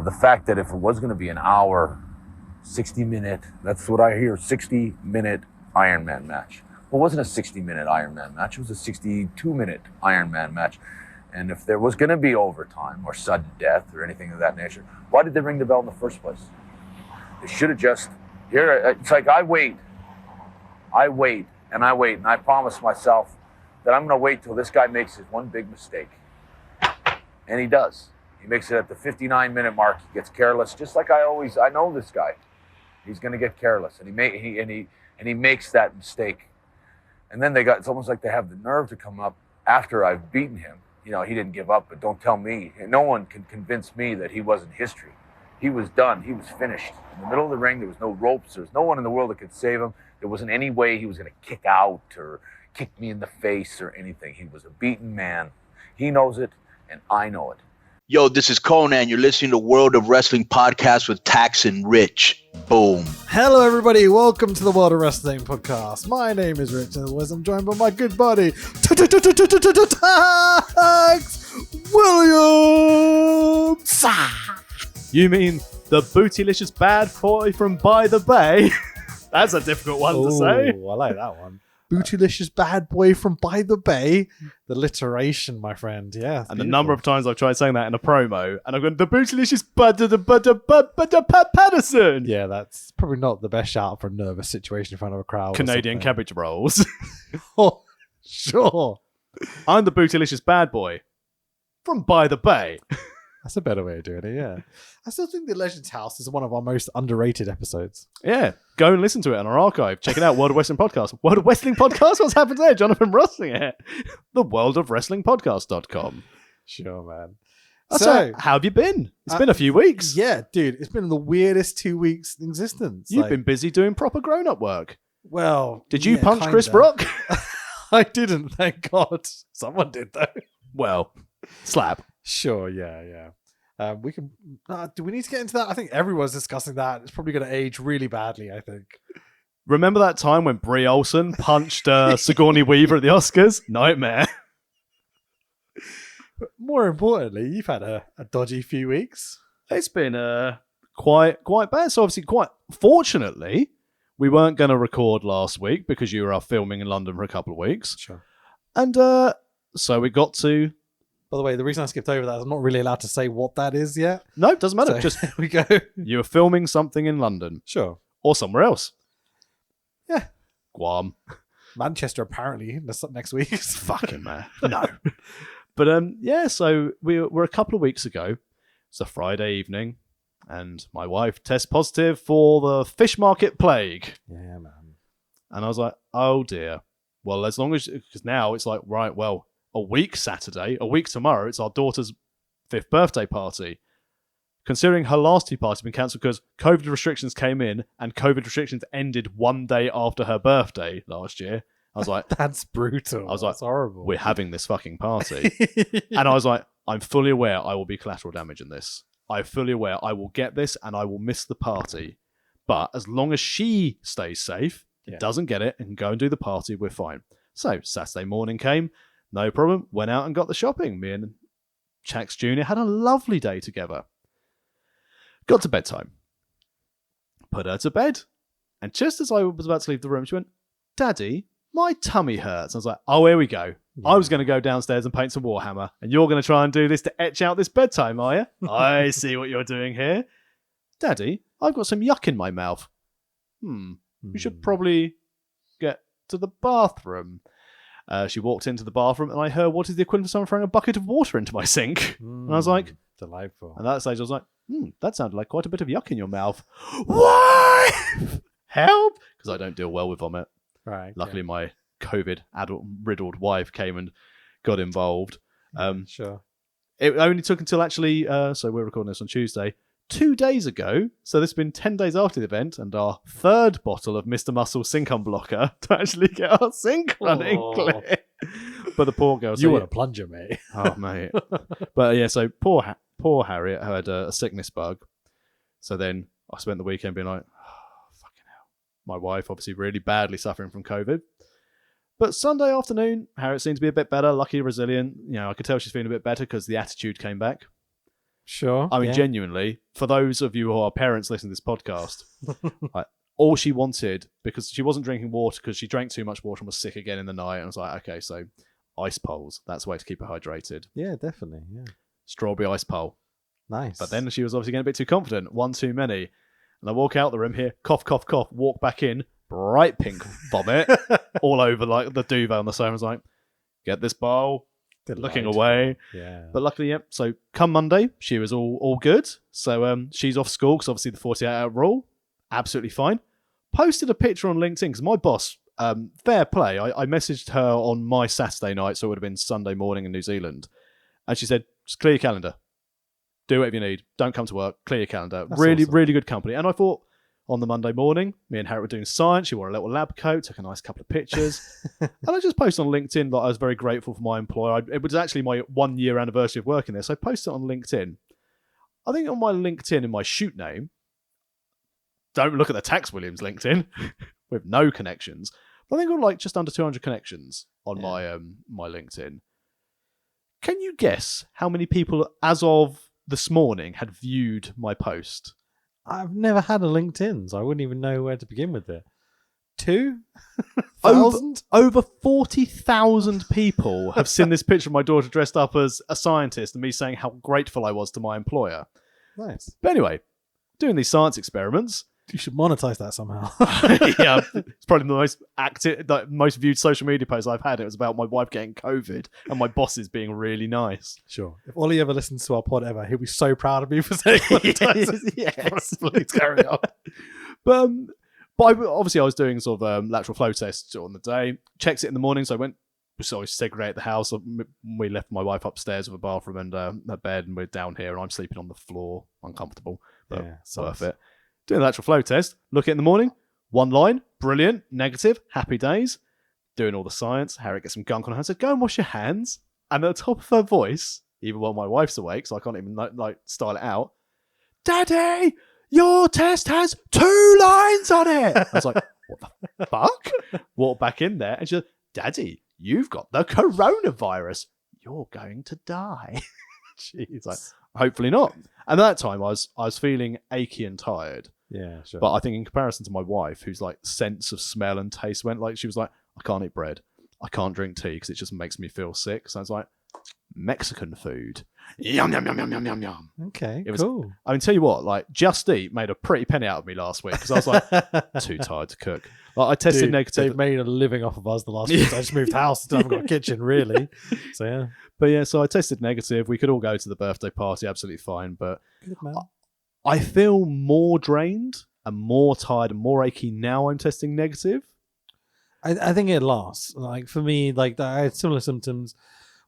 the fact that if it was going to be an hour, 60-minute, that's what I hear, 60-minute Ironman match. Well, it wasn't a 60-minute Ironman match. It was a 62-minute Ironman match. And if there was going to be overtime or sudden death or anything of that nature, why did they ring the bell in the first place? They should have just, it's like I wait, and I promise myself that I'm going to wait till this guy makes his one big mistake. And he does. He makes it at the 59-minute mark. He gets careless, just like I know this guy. He's going to get careless, and he makes that mistake. And then it's almost like they have the nerve to come up after I've beaten him. You know, he didn't give up, but don't tell me. No one can convince me that he wasn't history. He was done. He was finished. In the middle of the ring, there was no ropes. There was no one in the world that could save him. There wasn't any way he was going to kick out or kick me in the face or anything. He was a beaten man. He knows it, and I know it. Yo, this is Conan. You're listening to World of Wrestling Podcast with Tax and Rich. Boom. Hello, everybody. Welcome to the World of Wrestling Podcast. My name is Rich, and otherwise I'm joined by my good buddy, Tax Williams. You mean the bootylicious bad boy from By the Bay? That's a difficult one to say. I like that one. Bootylicious bad boy from By the Bay. The alliteration, my friend. Yeah. And the number of times I've tried saying that in a promo, and I've gone, the bootylicious Patterson. Yeah, that's probably not the best shout for a nervous situation in front of a crowd. Canadian cabbage rolls. Oh, sure. I'm the bootylicious bad boy from By the Bay. That's a better way of doing it, yeah. I still think The Legends House is one of our most underrated episodes. Yeah, go and listen to it on our archive. Check it out, World of Wrestling Podcast. World of Wrestling Podcast? What's happened there? Jonathan Rossing it. The worldofwrestlingpodcast.com. Sure, man. So, how have you been? It's been a few weeks. Yeah, dude, it's been the weirdest 2 weeks in existence. You've been busy doing proper grown-up work. Well, did you punch Chris Brock? I didn't, thank God. Someone did, though. Well, slap. Sure, yeah. We can. Do we need to get into that? I think everyone's discussing that. It's probably going to age really badly, I think. Remember that time when Brie Olsen punched Sigourney Weaver at the Oscars? Nightmare. But more importantly, you've had a dodgy few weeks. It's been quite bad. So obviously, quite fortunately, we weren't going to record last week because you were filming in London for a couple of weeks. Sure. And so we got to... By the way, the reason I skipped over that is I'm not really allowed to say what that is yet. No, it doesn't matter. So, just here we go. You were filming something in London. Sure. Or somewhere else. Yeah. Guam. Manchester, apparently, next week. Fucking man. No. But yeah, so we were a couple of weeks ago. It's a Friday evening, and my wife tests positive for the fish market plague. Yeah, man. And I was like, oh dear. Well, as long as... Because now it's like, right, well... A week tomorrow, it's our daughter's 5th birthday party. Considering her last 2 parties have been cancelled because COVID restrictions came in and COVID restrictions ended 1 day after her birthday last year, I was like... That's brutal. I was like, that's horrible. We're having this fucking party. And I was like, I'm fully aware I will be collateral damage in this. I'm fully aware I will get this and I will miss the party. But as long as she stays safe, doesn't get it, and can go and do the party, we're fine. So Saturday morning came... No problem. Went out and got the shopping. Me and Chax Jr. had a lovely day together. Got to bedtime. Put her to bed. And just as I was about to leave the room, she went, Daddy, my tummy hurts. I was like, oh, here we go. Yeah. I was going to go downstairs and paint some Warhammer. And you're going to try and do this to etch out this bedtime, are you? I see what you're doing here. Daddy, I've got some yuck in my mouth. We should probably get to the bathroom. She walked into the bathroom and I heard what is the equivalent of someone throwing a bucket of water into my sink. And I was like... Delightful. And at that stage I was like, that sounded like quite a bit of yuck in your mouth. Wife! Help! Because I don't deal well with vomit. Right. Luckily my COVID adult-riddled wife came and got involved. Sure. It only took until actually, so we're recording this on Tuesday, 2 days ago, so this has been 10 days after the event, and our 3rd bottle of Mr. Muscle sink unblocker to actually get our sink running clear. But the poor girl... You want a plunger, mate. Oh, mate. But yeah, so poor Harriet had a sickness bug. So then I spent the weekend being like, oh, fucking hell. My wife obviously really badly suffering from COVID. But Sunday afternoon, Harriet seemed to be a bit better, lucky, resilient. You know, I could tell she's feeling a bit better because the attitude came back. Sure. I mean, yeah. genuinely, for those of you who are parents listening to this podcast, like, all she wanted, because she wasn't drinking water because she drank too much water and was sick again in the night. And I was like, okay, so ice poles. That's the way to keep her hydrated. Yeah, definitely. Yeah. Strawberry ice pole. Nice. But then she was obviously getting a bit too confident. One too many. And I walk out the room here, cough, cough, cough, walk back in, bright pink vomit all over like the duvet on the sofa. I was like, get this bowl. Looking away. Yeah. But luckily, yep. So come Monday, she was all good. So she's off school because obviously the 48-hour rule. Absolutely fine. Posted a picture on LinkedIn because my boss, fair play, I messaged her on my Saturday night, so it would have been Sunday morning in New Zealand. And she said, just clear your calendar. Do whatever you need. Don't come to work. Clear your calendar. That's really, awesome. really good company. And I thought on the Monday morning, me and Harriet were doing science. She wore a little lab coat, took a nice couple of pictures. And I just posted on LinkedIn that I was very grateful for my employer. It was actually my 1 year anniversary of working there. So I posted it on LinkedIn. I think on my LinkedIn in my shoot name, don't look at the Tax Williams LinkedIn with no connections. But I think I've got like just under 200 connections on my LinkedIn. Can you guess how many people as of this morning had viewed my post? I've never had a LinkedIn, so I wouldn't even know where to begin with it. 2,000? Over 40,000 people have seen this picture of my daughter dressed up as a scientist and me saying how grateful I was to my employer. Nice. But anyway, doing these science experiments. You should monetize that somehow. Yeah, it's probably the most active, most viewed social media post I've had. It was about my wife getting COVID and my bosses being really nice. Sure. If Ollie ever listens to our pod ever, he'll be so proud of me for saying monetize. Yes. Please carry on. But obviously I was doing sort of lateral flow tests on the day. Checked it in the morning, so I went. So I segregated the house. We left my wife upstairs with a bathroom and a bed, and we're down here, and I'm sleeping on the floor, uncomfortable, but worth it. Doing the lateral flow test, look at it in the morning, one line, brilliant, negative, happy days. Doing all the science, Harriet gets some gunk on her, said, go and wash your hands. And at the top of her voice, even while my wife's awake, so I can't even style it out, Daddy, your test has 2 lines on it. I was like, what the fuck? Walked back in there, and she said, Daddy, you've got the coronavirus. You're going to die. She's like, hopefully not. And at that time, I was feeling achy and tired. Yeah, sure. But I think in comparison to my wife, whose like sense of smell and taste went, like she was like, I can't eat bread. I can't drink tea because it just makes me feel sick. So I was like, Mexican food. Yum, yum, yum, yum, yum, yum, yum. Okay, It was, cool. I mean, tell you what, like Just Eat made a pretty penny out of me last week because I was like, too tired to cook. Like, I tested Dude, negative. They've made a living off of us the last week. I just moved house. Still haven't got a kitchen, really. So, yeah. But yeah, so I tested negative. We could all go to the birthday party, absolutely fine. But Good, man. I feel more drained and more tired and more achy now I'm testing negative. I think it lasts. Like, for me, like, I had similar symptoms.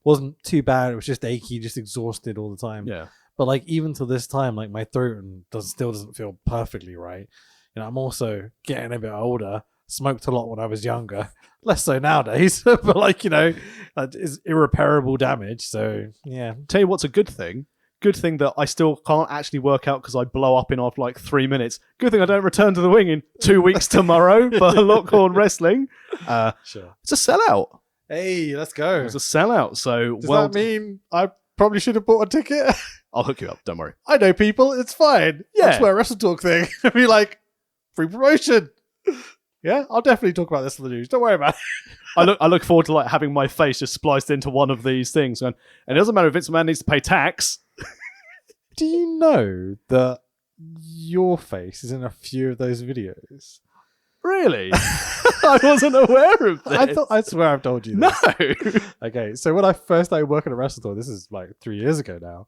Wasn't too bad. It was just achy, just exhausted all the time. Yeah. But, like, even to this time, like, my throat still doesn't feel perfectly right. You know, I'm also getting a bit older. Smoked a lot when I was younger. Less so nowadays. But, like, you know, it's irreparable damage. So, yeah. Tell you what's a good thing. Good thing that I still can't actually work out because I blow up in after like 3 minutes. Good thing I don't return to the wing in 2 weeks tomorrow for Lockhorn Wrestling. Sure. It's a sellout. Hey, let's go. It's a sellout. So, Does that mean I probably should have bought a ticket? I'll hook you up. Don't worry. I know people. It's fine. Yeah. That's where a Wrestle Talk thing. I'd be like, free promotion. Yeah, I'll definitely talk about this in the news. Don't worry about it. I look forward to like having my face just spliced into one of these things. And it doesn't matter if Vince McMahon needs to pay tax. Do you know that your face is in a few of those videos? Really? I wasn't aware of this. I swear I've told you this. No. Okay, so when I first started working at Wrestle Talk, this is like 3 years ago now.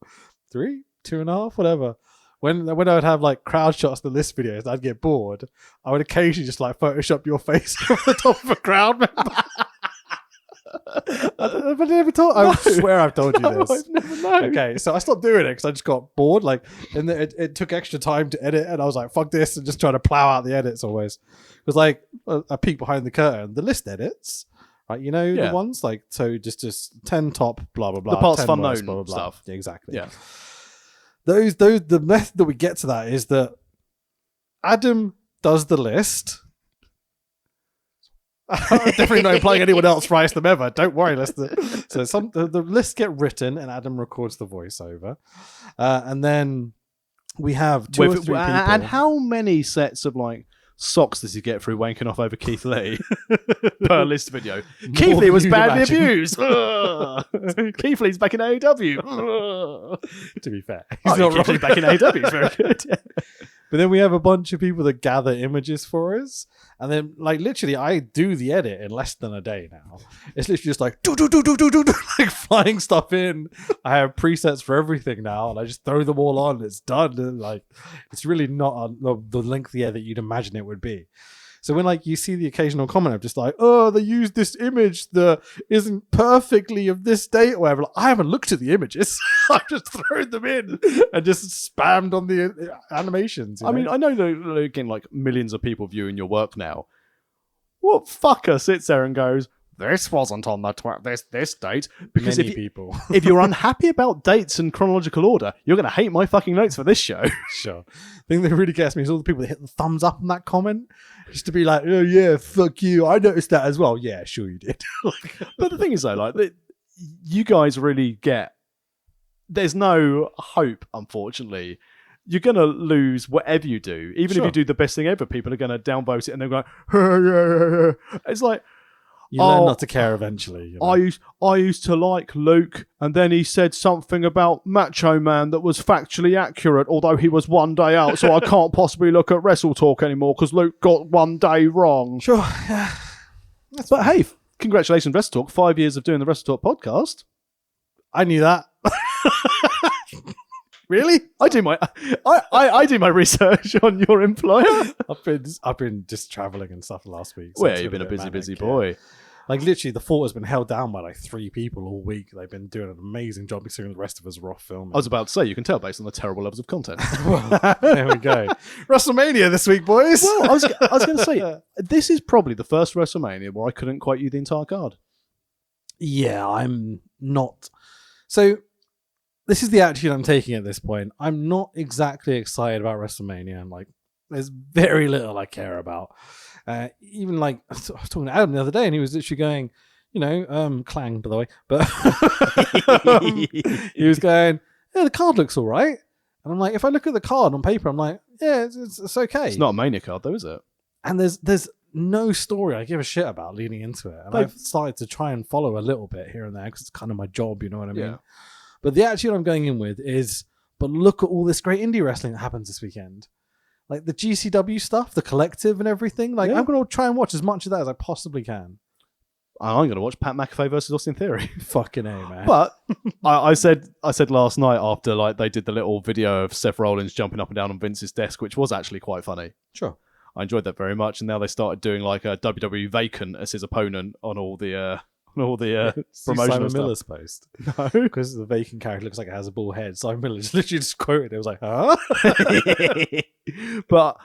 3? 2.5? Whatever. When I would have like crowd shots in the list videos, I'd get bored. I would occasionally just like Photoshop your face over the top of a crowd member. I never told. I swear I've told you this. I've never known. Okay, so I stopped doing it because I just got bored. Like, and it took extra time to edit, and I was like, "Fuck this!" and just trying to plow out the edits always. It was like a peek behind the curtain. The list edits, right? You know the ones like so just 10 top, blah blah blah. The parts 10 fun worst, known blah, blah, blah. stuff. Yeah, exactly. Yeah. Those the method that we get to that is that Adam does the list. Definitely not implying anyone else writes them ever. Don't worry, listener. So the lists get written, and Adam records the voiceover, and then we have two or three people. And how many sets of like socks does he get through wanking off over Keith Lee per list video? Keith Lee was badly abused. Keith Lee's back in AEW. To be fair, He's not Keith Lee's back in AEW. He's very good. But then we have a bunch of people that gather images for us. And then, like, literally, I do the edit in less than a day now. It's literally just like, like flying stuff in. I have presets for everything now, and I just throw them all on. It's done. And, like, it's really not the lengthy edit you'd imagine it would be. So when, like, you see the occasional comment of just like, oh, they used this image that isn't perfectly of this date or whatever. Like, I haven't looked at the images. I've just thrown them in and just spammed on the animations. I mean, I know that, again, like millions of people viewing your work now. What fucker sits there and goes, this wasn't on this date? Because many people. If you're unhappy about dates and chronological order, you're going to hate my fucking notes for this show. Sure. The thing that really gets me is all the people that hit the thumbs up on that comment. Just to be like, oh yeah, fuck you. I noticed that as well. Yeah, sure you did. But the thing is though, like, you guys really get, there's no hope, unfortunately. You're going to lose whatever you do. Even if you do the best thing ever, people are going to downvote it and they're going, it's like, you learn not to care eventually. You know? I used to like Luke, and then he said something about Macho Man that was factually accurate, although he was one day out, so I can't possibly look at Wrestle Talk anymore because Luke got one day wrong. Sure. Yeah. But hey, congratulations, Wrestle Talk. 5 years of doing the Wrestle Talk podcast. I knew that. Really? I do my research on your employer. I've been just traveling and stuff last week. So you've been a busy boy. Like literally, the fort has been held down by like 3 people all week. They've been doing an amazing job considering the rest of us are off filming. I was about to say, you can tell based on the terrible levels of content. Well, there we go. WrestleMania this week, boys. Well, I was going to say, this is probably the first WrestleMania where I couldn't quote you the entire card. Yeah, I'm not. So this is the attitude I'm taking at this point. I'm not exactly excited about WrestleMania. I'm like, there's very little I care about. Even like, I was talking to Adam the other day and he was literally going, you know, Clang, by the way, but he was going, yeah, the card looks all right. And I'm like, if I look at the card on paper, I'm like, yeah, it's okay. It's not a Mania card though, is it? And there's no story I give a shit about leading into it. And I've started to try and follow a little bit here and there because it's kind of my job, you know what I mean? Yeah. But the attitude I'm going in with is, but look at all this great indie wrestling that happens this weekend. Like the GCW stuff, the collective and everything. Like I'm going to try and watch as much of that as I possibly can. I'm going to watch Pat McAfee versus Austin Theory. Fucking A, man. But I said last night after like they did the little video of Seth Rollins jumping up and down on Vince's desk, which was actually quite funny. Sure. I enjoyed that very much. And now they started doing like a WWE Vacant as his opponent on all the promotional Simon stuff. Miller's post. No. Because the vacant character looks like it has a ball head. Simon Miller just literally just quoted it. It was like, huh? But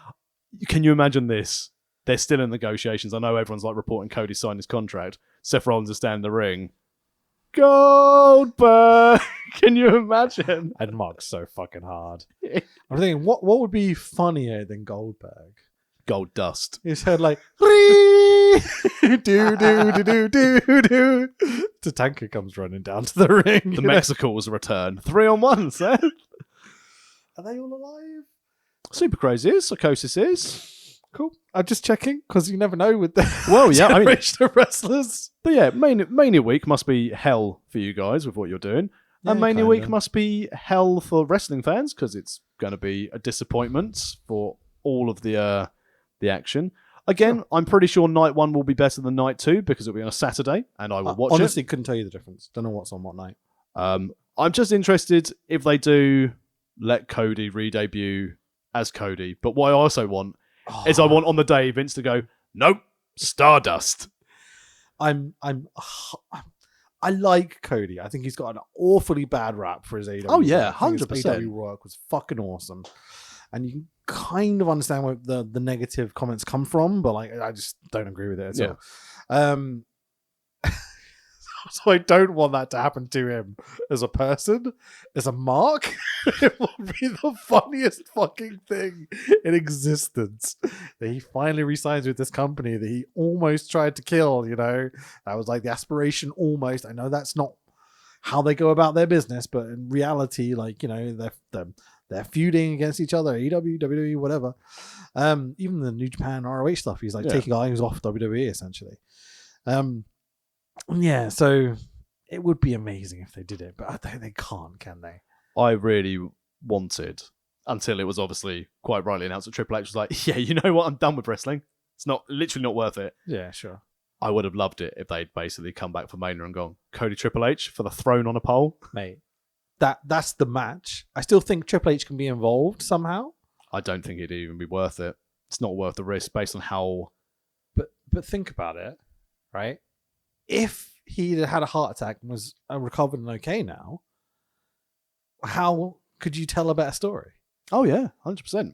can you imagine this? They're still in negotiations. I know everyone's like reporting Cody signed his contract. Seth Rollins is standing in the ring. Goldberg! Can you imagine? I'd mark so fucking hard. I'm thinking, what would be funnier than Goldberg? Gold Dust. His head like, do do do do do do. Tatanka comes running down to the ring. The Mexicals return. 3-on-1, Seth. Are they all alive? Super Crazy is. Psychosis is. Cool. I'm just checking because you never know with the generation of wrestlers. But yeah, Mania week must be hell for you guys with what you're doing. Yeah, and Mania week kinda. must be hell for wrestling fans because it's going to be a disappointment for all of the action. Again, I'm pretty sure night 1 will be better than night 2 because it'll be on a Saturday and I will watch honestly, couldn't tell you the difference. Don't know what's on what night. I'm just interested if they do let Cody re-debut as Cody. But what I also want is I want on the day Vince to go, nope, Stardust. I like Cody. I think he's got an awfully bad rap for his AEW. Oh yeah, I think 100%. his AEW work was fucking awesome. And you can kind of understand where the negative comments come from, but like I just don't agree with it at all. So I don't want that to happen to him as a person, as a mark. It would be the funniest fucking thing in existence that he finally resigns with this company that he almost tried to kill. That was like the aspiration almost. I know that's not how they go about their business, but in reality, they're feuding against each other, EW, WWE, whatever. Even the New Japan ROH stuff, he's taking eyes off WWE essentially. Yeah, so it would be amazing if they did it, but they can't, can they? I really wanted, until it was obviously quite rightly announced that Triple H was like, yeah, you know what, I'm done with wrestling. It's literally not worth it. Yeah, sure. I would have loved it if they'd basically come back for Mania and gone, Cody Triple H for the throne on a pole. Mate, that's the match. I still think Triple H can be involved somehow. I don't think it'd even be worth it. It's not worth the risk based on how... But think about it, right? If he had a heart attack and was recovered and okay now, how could you tell a better story? Oh yeah, 100%.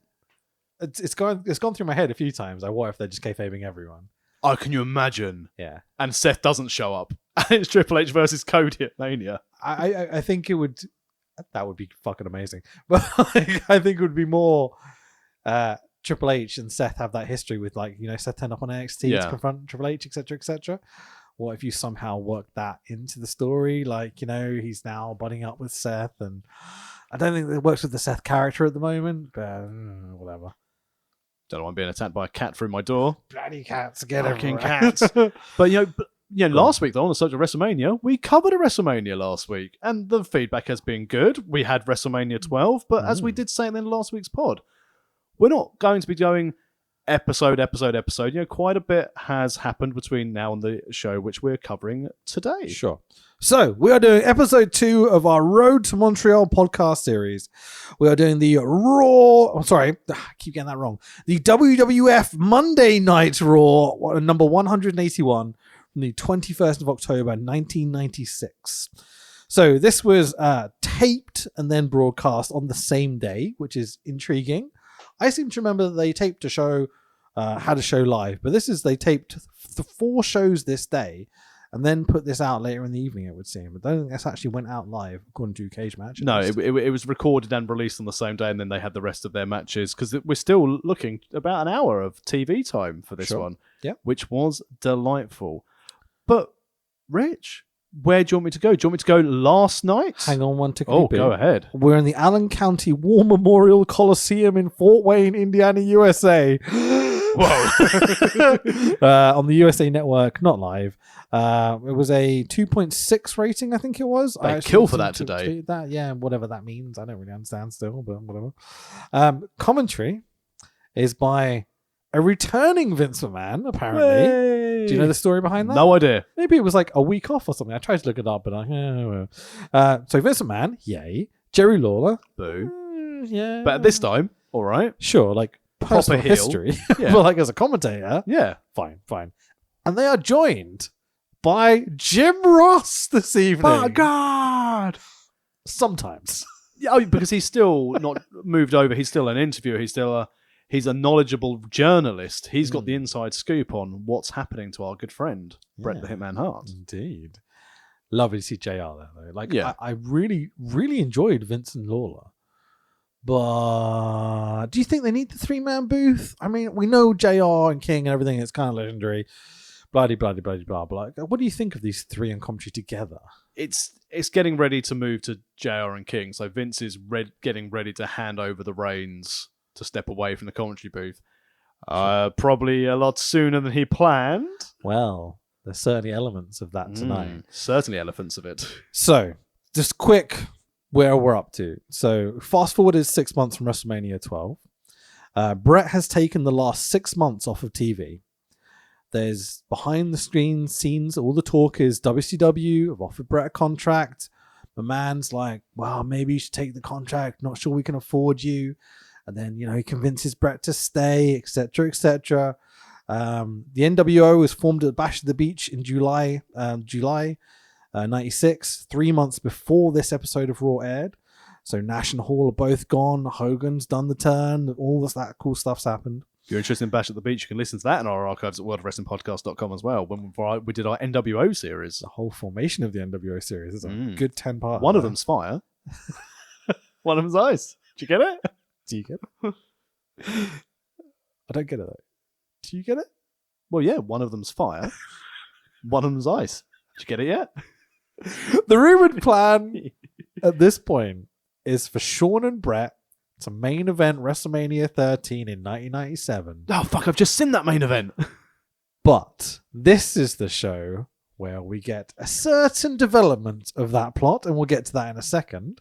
It's gone through my head a few times. Like, what if they're just kayfabing everyone? Oh, can you imagine? Yeah. And Seth doesn't show up. And it's Triple H versus Cody at Mania. I think it would... That would be fucking amazing. But I think it would be more... Triple H and Seth have that history with, Seth turned up on NXT to confront Triple H, etc., etc. What if you somehow work that into the story? He's now butting up with Seth, and I don't think it works with the Seth character at the moment, but whatever. Don't know, I'm being attacked by a cat through my door. Bloody cats, get fucking everywhere. cats. But last week though, on the subject of WrestleMania, we covered a WrestleMania last week, and the feedback has been good. We had WrestleMania 12, but as we did say in last week's pod, we're not going to be going episode. Quite a bit has happened between now and the show, which we're covering today. Sure. So we are doing episode 2 of our Road to Montreal podcast series. We are doing the Raw. I'm sorry, I keep getting that wrong. The WWF Monday Night Raw, number 181, from the 21st of October, 1996. So this was taped and then broadcast on the same day, which is intriguing. I seem to remember that they taped a show, had a show live, but they taped the 4 shows this day and then put this out later in the evening, it would seem. But I don't think this actually went out live, according to Cage Match. No, it was recorded and released on the same day, and then they had the rest of their matches, because we're still looking about an hour of TV time for this one, which was delightful. But, Rich, where do you want me to go? Do you want me to go last night? Hang on one ticket. Oh, go ahead. We're in the Allen County War Memorial Coliseum in Fort Wayne, Indiana, USA. Whoa. On the USA Network, not live. It was a 2.6 rating, I think it was. They kill for that today. Whatever that means. I don't really understand still, but whatever. Commentary is by a returning Vince McMahon, apparently. Yay. Do you know the story behind that? No idea. Maybe it was like a week off or something. I tried to look it up, but so Vince McMahon, yay. Jerry Lawler, boo. Yeah. But at this time, all right. Sure, personal heel. History. But as a commentator, fine. And they are joined by Jim Ross this evening. Oh, God. Sometimes. Because he's still not moved over. He's still an interviewer. He's a knowledgeable journalist. He's got the inside scoop on what's happening to our good friend, Bret the Hitman Hart. Indeed. Lovely to see JR there, though. I really, really enjoyed Vince and Lawler. But do you think they need the 3-man booth? I mean, we know JR and King and everything. It's kind of legendary. Bloody, blah. What do you think of these 3 on commentary together? It's getting ready to move to JR and King. So Vince is getting ready to hand over the reins to step away from the commentary booth. Probably a lot sooner than he planned. Well, there's certainly elements of that tonight. Certainly elements of it. So, just quick where we're up to. So, fast forward is 6 months from WrestleMania 12. Bret has taken the last 6 months off of TV. There's behind the screen scenes. All the talk is WCW have offered Bret a contract. The man's like, well, maybe you should take the contract. Not sure we can afford you. And then, he convinces Bret to stay, etc., etc. The NWO was formed at Bash at the Beach in July 96, 3 months before this episode of Raw aired. So Nash and Hall are both gone. Hogan's done the turn. All that cool stuff's happened. If you're interested in Bash at the Beach, you can listen to that in our archives at worldofwrestlingpodcast.com as well. When we did our NWO series. The whole formation of the NWO series is a good 10-part. One of them's fire. One of them's ice. Did you get it? Do you get it? I don't get it though. Do you get it? Well, yeah, one of them's fire. One of them's ice. Did you get it yet? The rumored plan at this point is for Shawn and Brett to main event WrestleMania 13 in 1997. Oh, fuck, I've just seen that main event. But this is the show where we get a certain development of that plot, and we'll get to that in a second.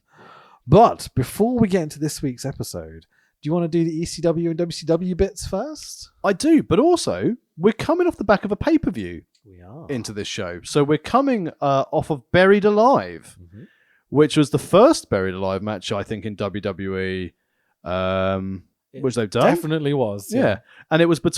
But before we get into this week's episode, do you want to do the ECW and WCW bits first? I do, but also, we're coming off the back of a pay-per-view. We are. Into this show. So we're coming off of Buried Alive, which was the first Buried Alive match, I think, in WWE, which they've done. Definitely was. Yeah. And it was main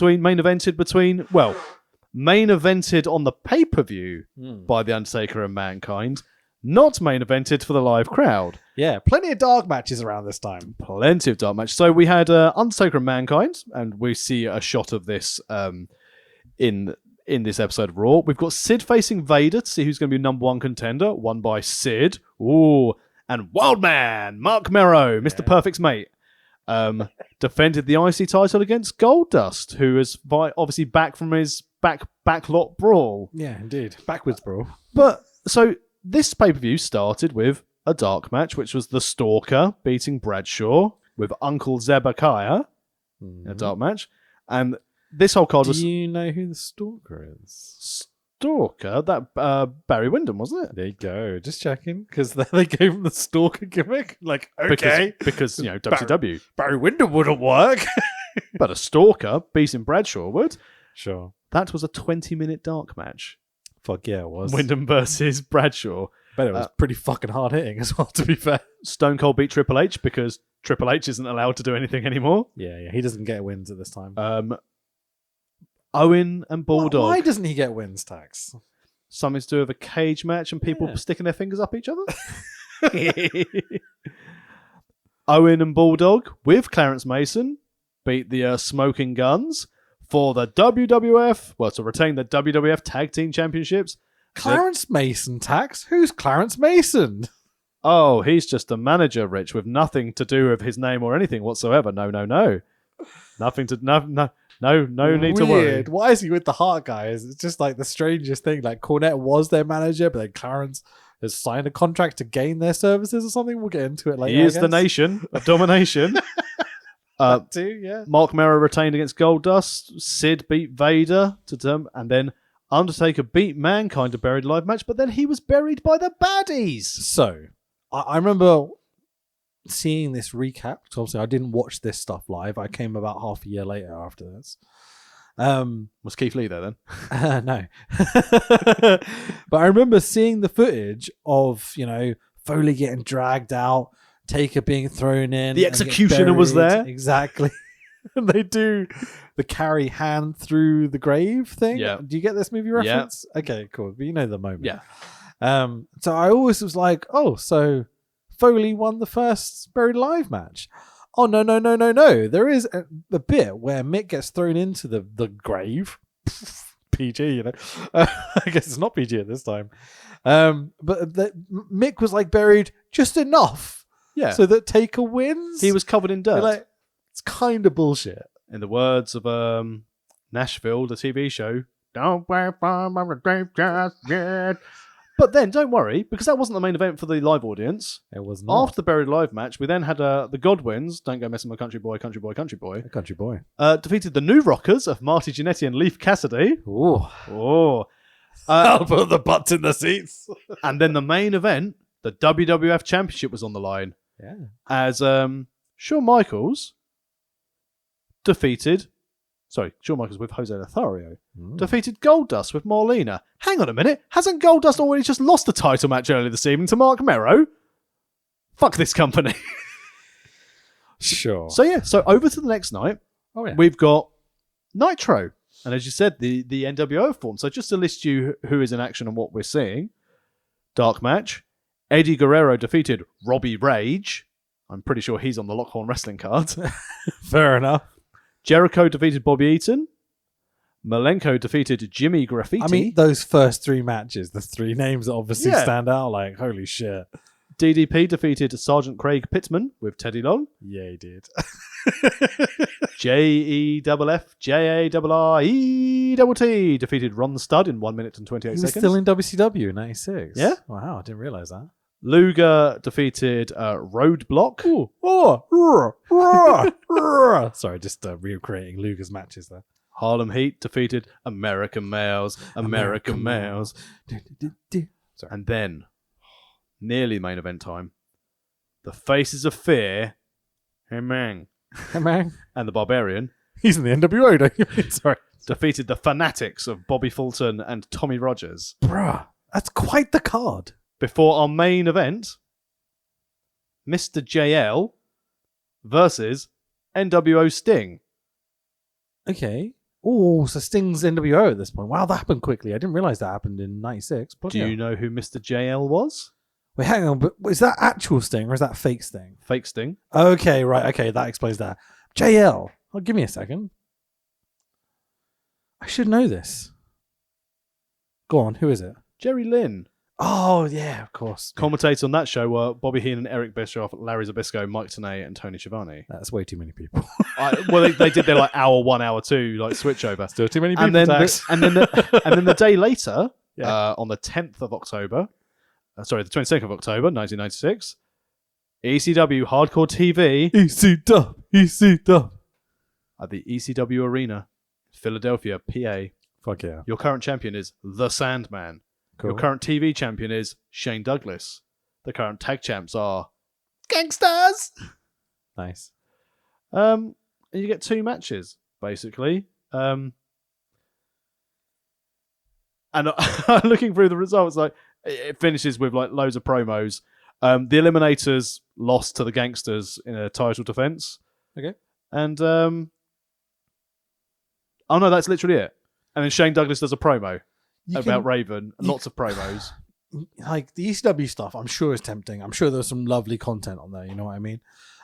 evented on the pay-per-view by The Undertaker and Mankind, not main evented for the live crowd. Yeah, plenty of dark matches around this time. Plenty of dark matches. So we had Undertaker and Mankind, and we see a shot of this in this episode of Raw. We've got Sid facing Vader to see who's going to be number one contender, won by Sid. Ooh. And Wildman, Mark Merrow, Mr. Perfect's mate, defended the IC title against Goldust, who is obviously back from his backlot brawl. Yeah, indeed. Backwards brawl. But, so, this pay-per-view started with a dark match, which was the Stalker beating Bradshaw with Uncle Zebekiah in a dark match. And this whole card was... Do you know who the Stalker is? Stalker? That Barry Windham, wasn't it? There you go. Just checking. Because they gave him the Stalker gimmick. Like, okay. Because you know, WCW. Barry Windham wouldn't work. But a Stalker beating Bradshaw would. Sure. That was a 20-minute dark match. Fuck yeah, it was. Windham versus Bradshaw. But it was pretty fucking hard hitting as well, to be fair. Stone Cold beat Triple H because Triple H isn't allowed to do anything anymore. Yeah. He doesn't get wins at this time. Owen and Bulldog. Why doesn't he get wins, Tax? Something to do with a cage match and people sticking their fingers up each other? Owen and Bulldog with Clarence Mason beat the Smoking Guns for the WWF, to retain the WWF Tag Team Championships. Clarence Mason, Tax? Who's Clarence Mason? Oh, he's just a manager, Rich, with nothing to do with his name or anything whatsoever. No. Nothing to... No need to worry. Why is he with the Hart guys? It's just like the strangest thing. Like Cornette was their manager, but then Clarence has signed a contract to gain their services or something. We'll get into it later. He is the nation of domination. Too, yeah. Mark Merrow retained against Goldust. Sid beat Vader and then Undertaker beat Mankind to Buried Alive match, but then he was buried by the baddies. So I remember seeing this recap, because obviously I didn't watch this stuff live. I came about half a year later after this. Was Keith Lee there then? No. But I remember seeing the footage of, Foley getting dragged out, Taker being thrown in. The executioner was there. Exactly. And they do the carry hand through the grave thing. Yeah. Do you get this movie reference? Yeah. Okay, cool. But you know the moment. Yeah. So I always was like, so Foley won the first Buried Alive match. Oh, no. There is a bit where Mick gets thrown into the grave. PG, I guess it's not PG at this time. But Mick was buried just enough. Yeah. So that Taker wins. He was covered in dirt. It's kind of bullshit. In the words of Nashville, the TV show, don't wait for my grave just yet. But then, don't worry, because that wasn't the main event for the live audience. It was not. After the Buried Alive match, we then had the Godwins, don't go messing with Country Boy. Country Boy. Defeated the New Rockers of Marty Jannetty and Leif Cassidy. Oh. I'll put the butts in the seats. And then the main event, the WWF Championship was on the line. Yeah. As Shawn Michaels with Jose Lothario defeated Goldust with Marlena. Hang on a minute. Hasn't Goldust already just lost a title match earlier this evening to Mark Merrow? Fuck this company. Sure. So over to the next night. Oh, yeah. We've got Nitro. And as you said, the NWO form. So just to list you who is in action and what we're seeing. Dark match. Eddie Guerrero defeated Robbie Rage. I'm pretty sure he's on the Lockhorn Wrestling card. Fair enough. Jericho defeated Bobby Eaton. Malenko defeated Jimmy Graffiti. I mean, those first 3 matches, the 3 names that obviously Yeah. stand out. Like, holy shit. DDP defeated Sergeant Craig Pittman with Teddy Long. Yeah, he did. JEFF JARRETT defeated Ron Studd in 1 minute and 28 He was seconds. still in WCW in 96. Yeah? Wow, I didn't realize that. Luger defeated Roadblock. Ooh. Oh, sorry, just recreating Luger's matches there. Harlem Heat defeated American Males. American Males. Sorry. And then, nearly main event time, the Faces of Fear, Hemang, Hey, man. and the Barbarian He's in the NWO, don't you mean? Sorry. defeated the Fanatics of Bobby Fulton and Tommy Rogers. Bruh, that's quite the card. Before our main event, Mr. JL versus NWO Sting. Okay. Oh, so Sting's NWO at this point. Wow, that happened quickly. I didn't realize that happened in 96. Do you know who Mr. JL was? Wait, hang on. But is that actual Sting or is that fake Sting? Fake Sting. Okay, right. Okay, that explains that. JL. Oh, give me a second. I should know this. Go on. Who is it? Jerry Lynn. Oh, yeah, of course. Commentators on that show were Bobby Heenan, Eric Bischoff, Larry Zbyszko, Mike Tenay, and Tony Schiavone. That's way too many people. Well, they did their like hour 1, hour 2 like switch over. Still too many people. And then, Dax. and then the day later, Yeah. on the 10th of October, the 22nd of October, 1996, ECW Hardcore TV EC Dub. at the ECW Arena, Philadelphia, PA. Fuck yeah. Your current champion is The Sandman. Cool. Your current TV champion is Shane Douglas. The current tag champs are Gangsters. Nice. And you get 2 matches, basically. And looking through the results, like it finishes with like loads of promos. The Eliminators lost to the Gangsters in a title defense. Okay. And oh no, that's literally it. And then Shane Douglas does a promo about Raven. Lots of promos. Like the ECW stuff, I'm sure is tempting. I'm sure there's some lovely content on there. You know what I mean?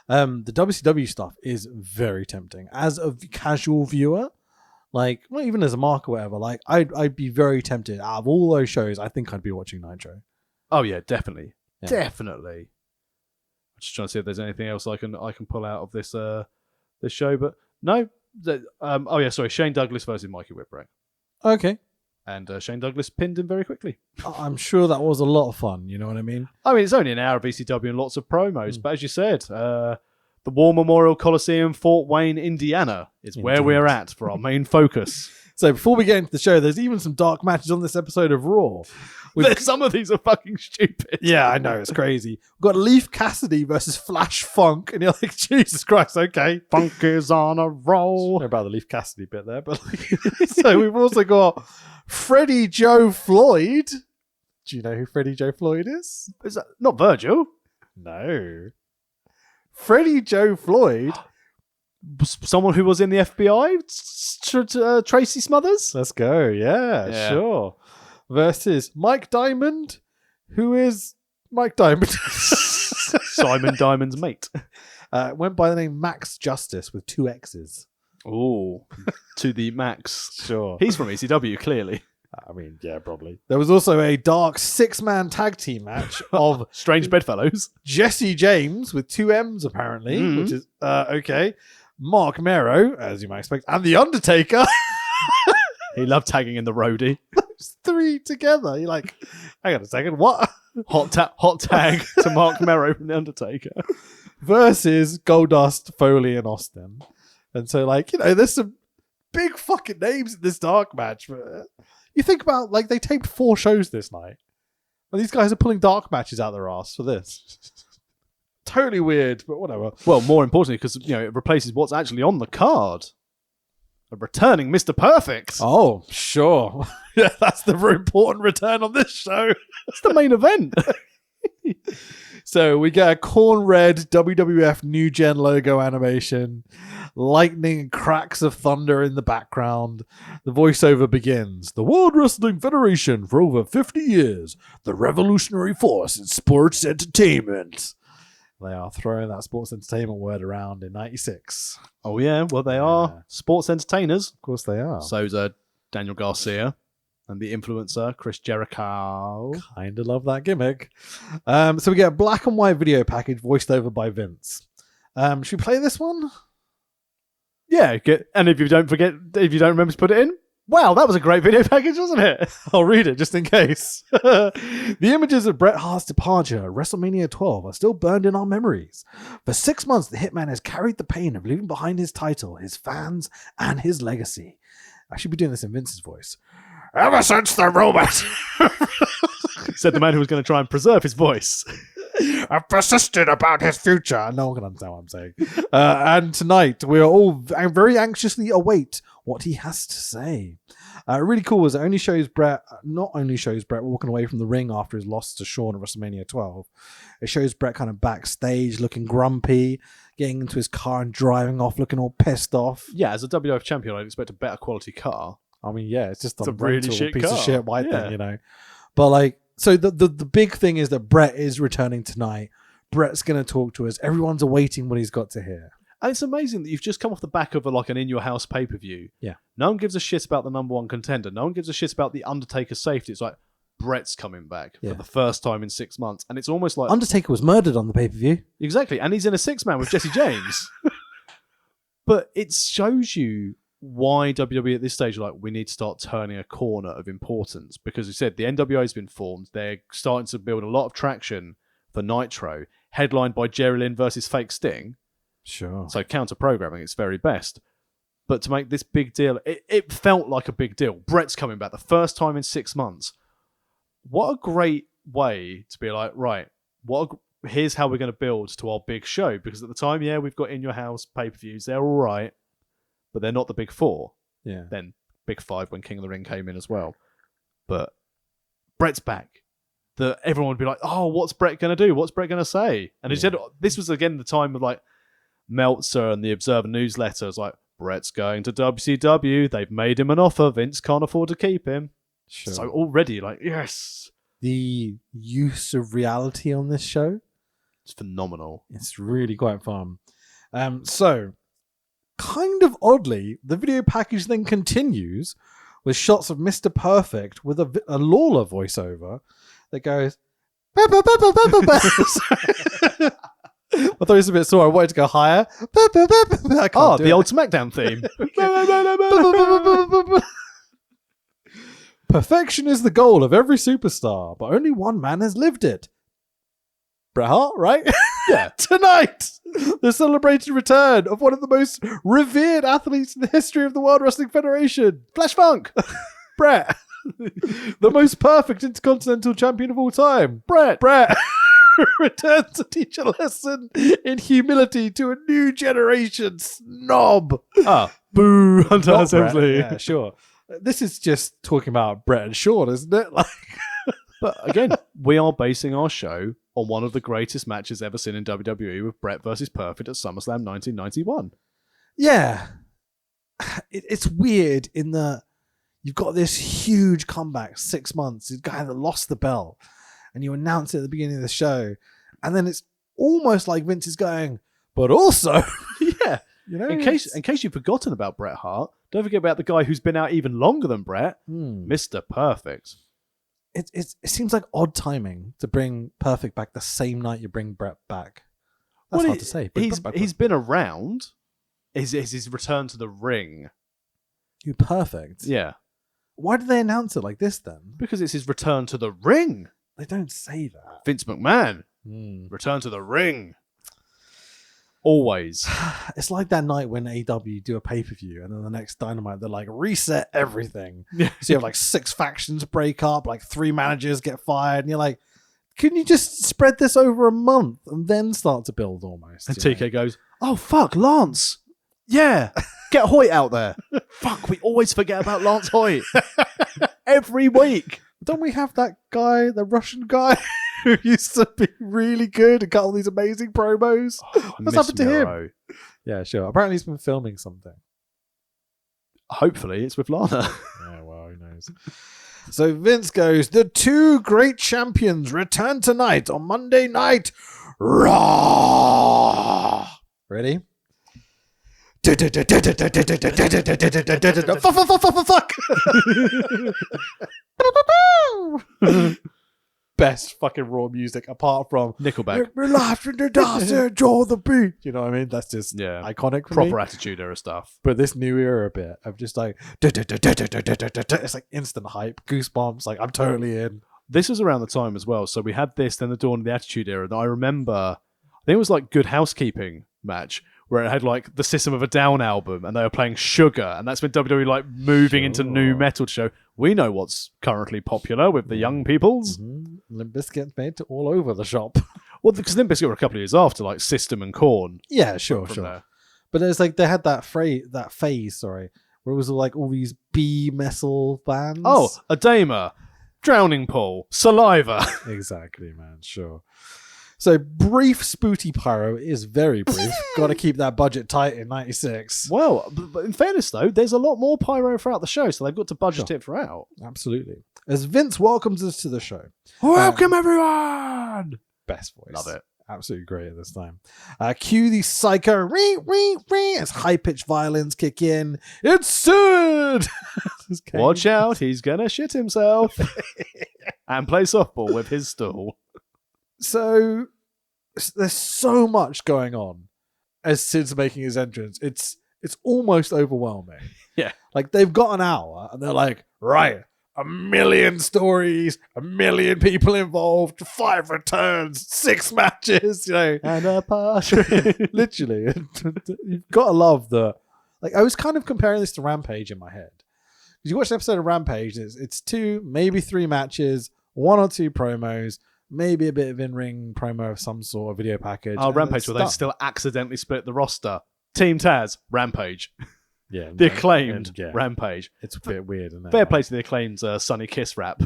The WCW stuff is very tempting. As a casual viewer, like, well, even as a mark or whatever, like, I'd be very tempted. Out of all those shows, I think I'd be watching Nitro. Oh yeah, definitely, Yeah. definitely. I'm just trying to see if there's anything else I can pull out of this this show, but no. Oh yeah, sorry. Shane Douglas versus Mikey Whipwreck, Okay. and Shane Douglas pinned him very quickly. I'm sure that was a lot of fun. You know what I mean? I mean, it's only an hour of ECW and lots of promos, but as you said, the War Memorial Coliseum, Fort Wayne, Indiana, is where Indeed. we're at for our main focus. So before we get into the show, there's even some dark matches on this episode of Raw. Some of these are fucking stupid. Yeah, I know, it's crazy. We've got Leaf Cassidy versus Flash Funk, and you're like, Jesus Christ, okay. Funk is on a I roll. don't know about the Leaf Cassidy bit there, but so we've also got Freddie Joe Floyd. Do you know who Freddie Joe Floyd is? Is that not Virgil? No. Freddie Joe Floyd. Someone who was in the FBI? Tracy Smothers? Let's go. Yeah, sure. Versus Mike Diamond, who is Mike Diamond. Simon Diamond's mate. Went by the name Max Justice with 2 X's. Ooh, to the max. Sure. He's from ECW, clearly. I mean, yeah, probably. There was also a dark 6-man tag team match of Strange Bedfellows. Jesse James with 2 M's apparently, which is okay. Mark Mero, as you might expect, and The Undertaker. He loved tagging in the roadie. Those 3 together. You're like, hang on a second, what? Hot tag to Mark Mero from The Undertaker. Versus Goldust, Foley, and Austin. And so, like, you know, there's some big fucking names in this dark match. But you think about, like, they taped 4 shows this night. And these guys are pulling dark matches out their ass for this. Totally weird, but whatever. Well, more importantly, because it replaces what's actually on the card. A returning Mr. Perfect. Oh, sure. Yeah, that's the very important return on this show. That's the main event. So we get a corn red WWF New Gen logo animation, lightning and cracks of thunder in the background. The voiceover begins. The World Wrestling Federation for over 50 years, the revolutionary force in sports entertainment. They are throwing that sports entertainment word around in 96. Oh, yeah. Well, they are sports entertainers. Of course they are. So's Daniel Garcia and the influencer, Chris Jericho. Kind of love that gimmick. So we get a black and white video package voiced over by Vince. Should we play this one? Yeah. And if you don't remember to put it in, wow, that was a great video package, wasn't it? I'll read it just in case. The images of Bret Hart's departure at WrestleMania 12 are still burned in our memories. For 6 months, the Hitman has carried the pain of leaving behind his title, his fans, and his legacy. I should be doing this in Vince's voice. Ever since the robot, said the man who was going to try and preserve his voice. I've persisted about his future. No one can understand what I'm saying. And tonight, we are all very anxiously await what he has to say. Really cool is it not only shows Bret walking away from the ring after his loss to Shawn at WrestleMania 12. It shows Bret kind of backstage looking grumpy, getting into his car and driving off looking all pissed off. Yeah, as a WWF champion, I'd expect a better quality car. I mean, yeah, it's just a really shit piece car. of shit white thing, you know. But like, so the big thing is that Bret is returning tonight. Bret's going to talk to us. Everyone's awaiting what he's got to hear. And it's amazing that you've just come off the back of an in your house pay-per-view. Yeah. No one gives a shit about the number one contender. No one gives a shit about the Undertaker's safety. It's like Bret's coming back for the first time in 6 months, and it's almost like Undertaker was murdered on the pay-per-view. Exactly, and he's in a 6-man with Jesse James. But it shows you why WWE at this stage are like, we need to start turning a corner of importance, because you said the NWA has been formed. They're starting to build a lot of traction for Nitro, headlined by Jerry Lynn versus Fake Sting. Sure. So counter-programming its very best. But to make this big deal, it felt like a big deal. Bret's coming back the first time in 6 months. What a great way to be like, right, here's how we're going to build to our big show. Because at the time, we've got In Your House pay-per-views. They're all right, but they're not the big four. Yeah. Then big five when King of the Ring came in as well. But Bret's back. Everyone would be like, oh, what's Bret going to do? What's Bret going to say? And he said, this was again the time of like Meltzer and the Observer newsletter. It's like, Bret's going to WCW. They've made him an offer. Vince can't afford to keep him. Sure. So already, like, yes. The use of reality on this show, it's phenomenal. It's really quite fun. So, kind of oddly, the video package then continues with shots of Mr. Perfect with a Lawler voiceover that goes, I thought it was a bit sore. I wanted to go higher. The old SmackDown theme. Perfection is the goal of every superstar, but only one man has lived it. Bret Hart, right? Yeah. Tonight, the celebrated return of one of the most revered athletes in the history of the World Wrestling Federation, Flash Funk. Bret. The most perfect intercontinental champion of all time. Bret. Returns to teach a lesson in humility to a new generation snob. Boo, Hunter Not Assembly. Bret. Yeah, sure. This is just talking about Bret and Shawn, isn't it? But again, we are basing our show on one of the greatest matches ever seen in WWE with Bret versus Perfect at SummerSlam 1991. Yeah. It's weird in that you've got this huge comeback, 6 months, the guy that lost the belt, and you announce it at the beginning of the show, and then it's almost like Vince is going, but also, yeah, you know, in case you've forgotten about Bret Hart, don't forget about the guy who's been out even longer than Bret, Mr. Perfect. It seems like odd timing to bring Perfect back the same night you bring Bret back. That's hard to say. He's been around. His return to the ring. You Perfect. Yeah. Why did they announce it like this then? Because it's his return to the ring. They don't say that. Vince McMahon. Return to the ring. Always. It's like that night when AEW do a pay-per-view and then the next Dynamite they're like, reset everything. So you have like 6 factions break up, like 3 managers get fired, and you're like, couldn't you just spread this over a month and then start to build almost? And TK goes, oh fuck, Lance. Yeah. Get Hoyt out there. Fuck, we always forget about Lance Hoyt. Every week. Don't we have that guy, the Russian guy, who used to be really good and got all these amazing promos? What's happened to him? Yeah, sure. Apparently he's been filming something. Hopefully it's with Lana. Yeah, well, who knows? So Vince goes, the 2 great champions return tonight on Monday Night RAW. Ready? Fuck. Best fucking Raw music apart from Nickelback. Relax in the dance, enjoy the beat. You know what I mean? That's just Yeah. iconic for Proper me. Attitude Era stuff. But this new era bit of just like it's like instant hype, goosebumps. Like I'm totally in. This was around the time as well. So we had this, then the dawn of the Attitude Era. And I remember, I think it was like Good Housekeeping match where it had like the System of a Down album and they were playing Sugar. And that's when WWE like moving into new metal to show we know what's currently popular with the young peoples. Limp Bizkit made it all over the shop. Well, because Limp Bizkit were a couple of years after, like System and Korn. Yeah, sure. There. But there's like they had that phase, where it was like all these B metal bands. Oh, Adema, Drowning Pool, Saliva. Exactly, man. Sure. So brief Spooty Pyro is very brief. Got to keep that budget tight in '96. Well, but in fairness though, there's a lot more pyro throughout the show, so they've got to budget it throughout. Absolutely. As Vince welcomes us to the show. Welcome everyone. Best voice. Love it. Absolutely great at this time. Cue the psycho as high-pitched violins kick in. It's Sid! Watch out, he's gonna shit himself. And play softball with his stool. So there's so much going on as Sid's making his entrance. It's almost overwhelming. Yeah. Like they've got an hour and they're like, right, 1 million stories, 1 million people involved, 5 returns, 6 matches, you know. And a partridge. Literally. You've got to love the... Like, I was kind of comparing this to Rampage in my head. Because you watch an episode of Rampage, it's 2, maybe 3 matches, 1 or 2 promos, maybe a bit of in-ring promo of some sort of video package. Oh, Rampage, where they still accidentally split the roster. Team Taz, Rampage. Yeah. The Acclaimed, yeah. Rampage. It's a bit weird, isn't it? Fair play to the Acclaimed's Sunny Kiss rap.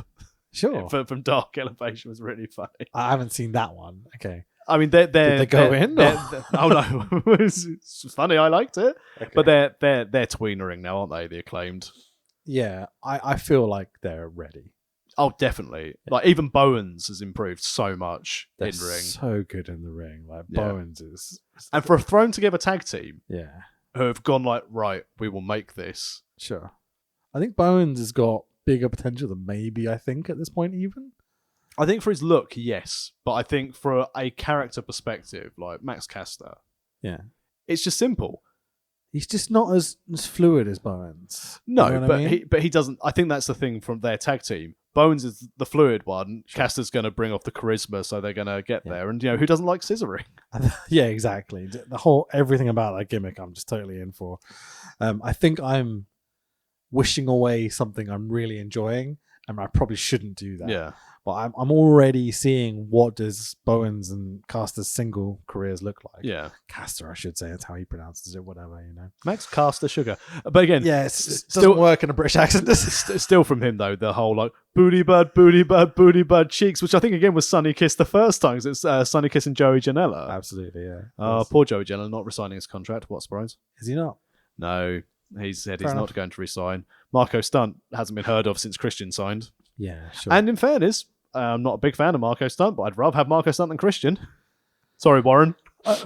Sure. From Dark Elevation was really funny. I haven't seen that one. Okay. I mean, did they go in? Oh no, it's funny. I liked it, Okay. but they're tweenering now, aren't they? The Acclaimed. Yeah, I feel like they're ready. Oh, definitely. Like even Bowens has improved so much They're in ring, so good in the ring. Like Yeah. Bowens is... and for a thrown together tag team Yeah, who have gone like, right, we will make this. sure. I think Bowens has got bigger potential than maybe I think at this point even. I think for his look, yes, but I think for a character perspective, like Max Caster, Yeah. it's just simple. He's just not as fluid as Bowens. No, You know what but I mean? he doesn't. I think that's the thing from their tag team. Bowens is the fluid one. Caster's going to bring off the charisma, so they're going to get there. And who doesn't like scissoring? Yeah, exactly. The whole everything about that gimmick, I'm just totally in for. I think I'm wishing away something I'm really enjoying, and I probably shouldn't do that. Yeah. But I'm already seeing what does Bowens and Caster's single careers look like. Yeah. Caster, I should say. That's how he pronounces it. Whatever, you know. Max Caster Sugar. But again, Yeah, it still doesn't work in a British accent. still from him though, the whole like booty bud cheeks, which I think again was Sunny Kiss the first time, because it's Sunny Kiss and Joey Janela. Absolutely, yeah. Poor Joey Janela not resigning his contract. What a surprise? Is he not? No, he said Fair he's enough. not going to resign. Marco Stunt hasn't been heard of since Christian signed. Yeah, sure. And in fairness, I'm not a big fan of Marco Stunt, but I'd rather have Marco Stunt than Christian. Sorry, Warren.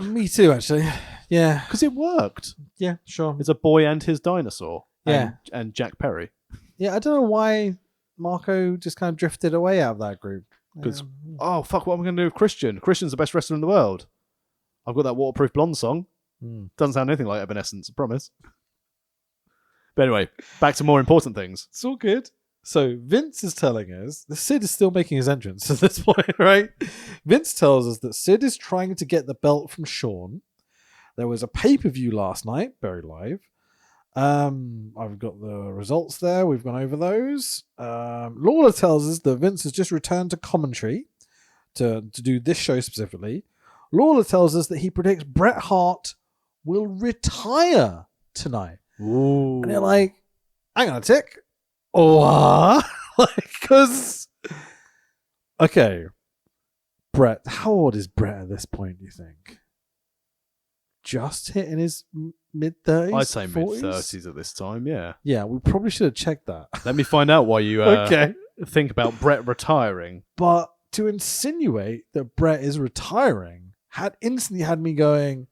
Me too, actually. Yeah. Because it worked. Yeah, sure. It's a boy and his dinosaur. Yeah. And Jack Perry. Yeah, I don't know why Marco just kind of drifted away out of that group. Because, oh, fuck, what am I going to do with Christian? Christian's the best wrestler in the world. I've got that Waterproof Blonde song. Doesn't sound anything like Evanescence, I promise. But anyway, back to more important things. It's all good. So Vince is telling us the Sid is still making his entrance at this point, right? Vince tells us that Sid is trying to get the belt from Shawn. There was a pay-per-view last night, buried live. I've got the results there. We've gone over those. Lawler tells us that Vince has just returned to commentary to do this show specifically. Lawler tells us that he predicts Bret Hart will retire tonight. Ooh. And they're like, hang on a tick. What? Because, okay, Bret, how old is Bret at this point, do you think? Just hitting his mid-30s? I'd say 40s? mid-30s at this time, yeah. Yeah, we probably should have checked that. Let me find out why you Okay. think about Bret retiring. But to insinuate that Bret is retiring instantly had me going,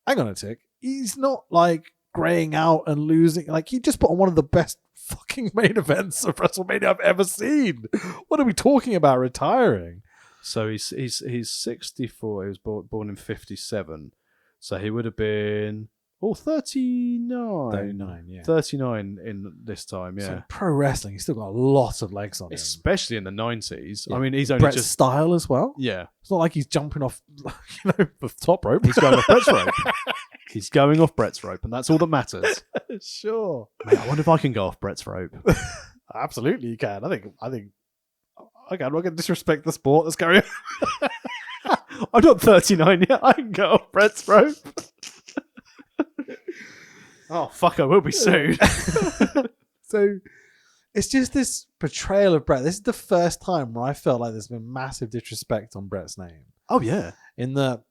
hang on a tick. He's not like graying out and losing. Like, he just put on one of the best fucking main events of WrestleMania I've ever seen. What are we talking about retiring? So he's 64. He was born in 57. So he would have been 39. 39, yeah. 39 in this time, yeah. So pro wrestling, he's still got a lot of legs on him. Especially in the 90s. Yeah. I mean, he's only Brett's just... style as well. Yeah. It's not like he's jumping off, the top rope. He's going off Brett's rope. He's going off Brett's rope, and that's all that matters. Sure. Mate, I wonder if I can go off Brett's rope. Absolutely, you can. I think. Okay, I'm not going to disrespect the sport that's going on. I'm not 39 yet. I can go off Brett's rope. Oh, fuck, I will be soon. So it's just this portrayal of Brett. This is the first time where I felt like there's been massive disrespect on Brett's name. Oh, yeah. In the,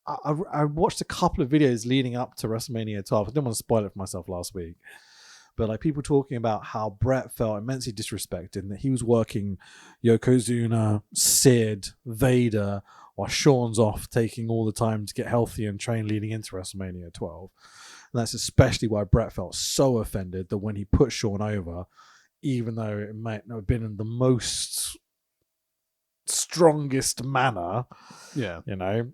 I watched a couple of videos leading up to WrestleMania 12. I didn't want to spoil it for myself last week. But like people talking about how Brett felt immensely disrespected and that he was working Yokozuna, Sid, Vader, while Shawn's off taking all the time to get healthy and train leading into WrestleMania 12. And that's especially why Brett felt so offended that when he put Shawn over, even though it might not have been in the most strongest manner, yeah, you know,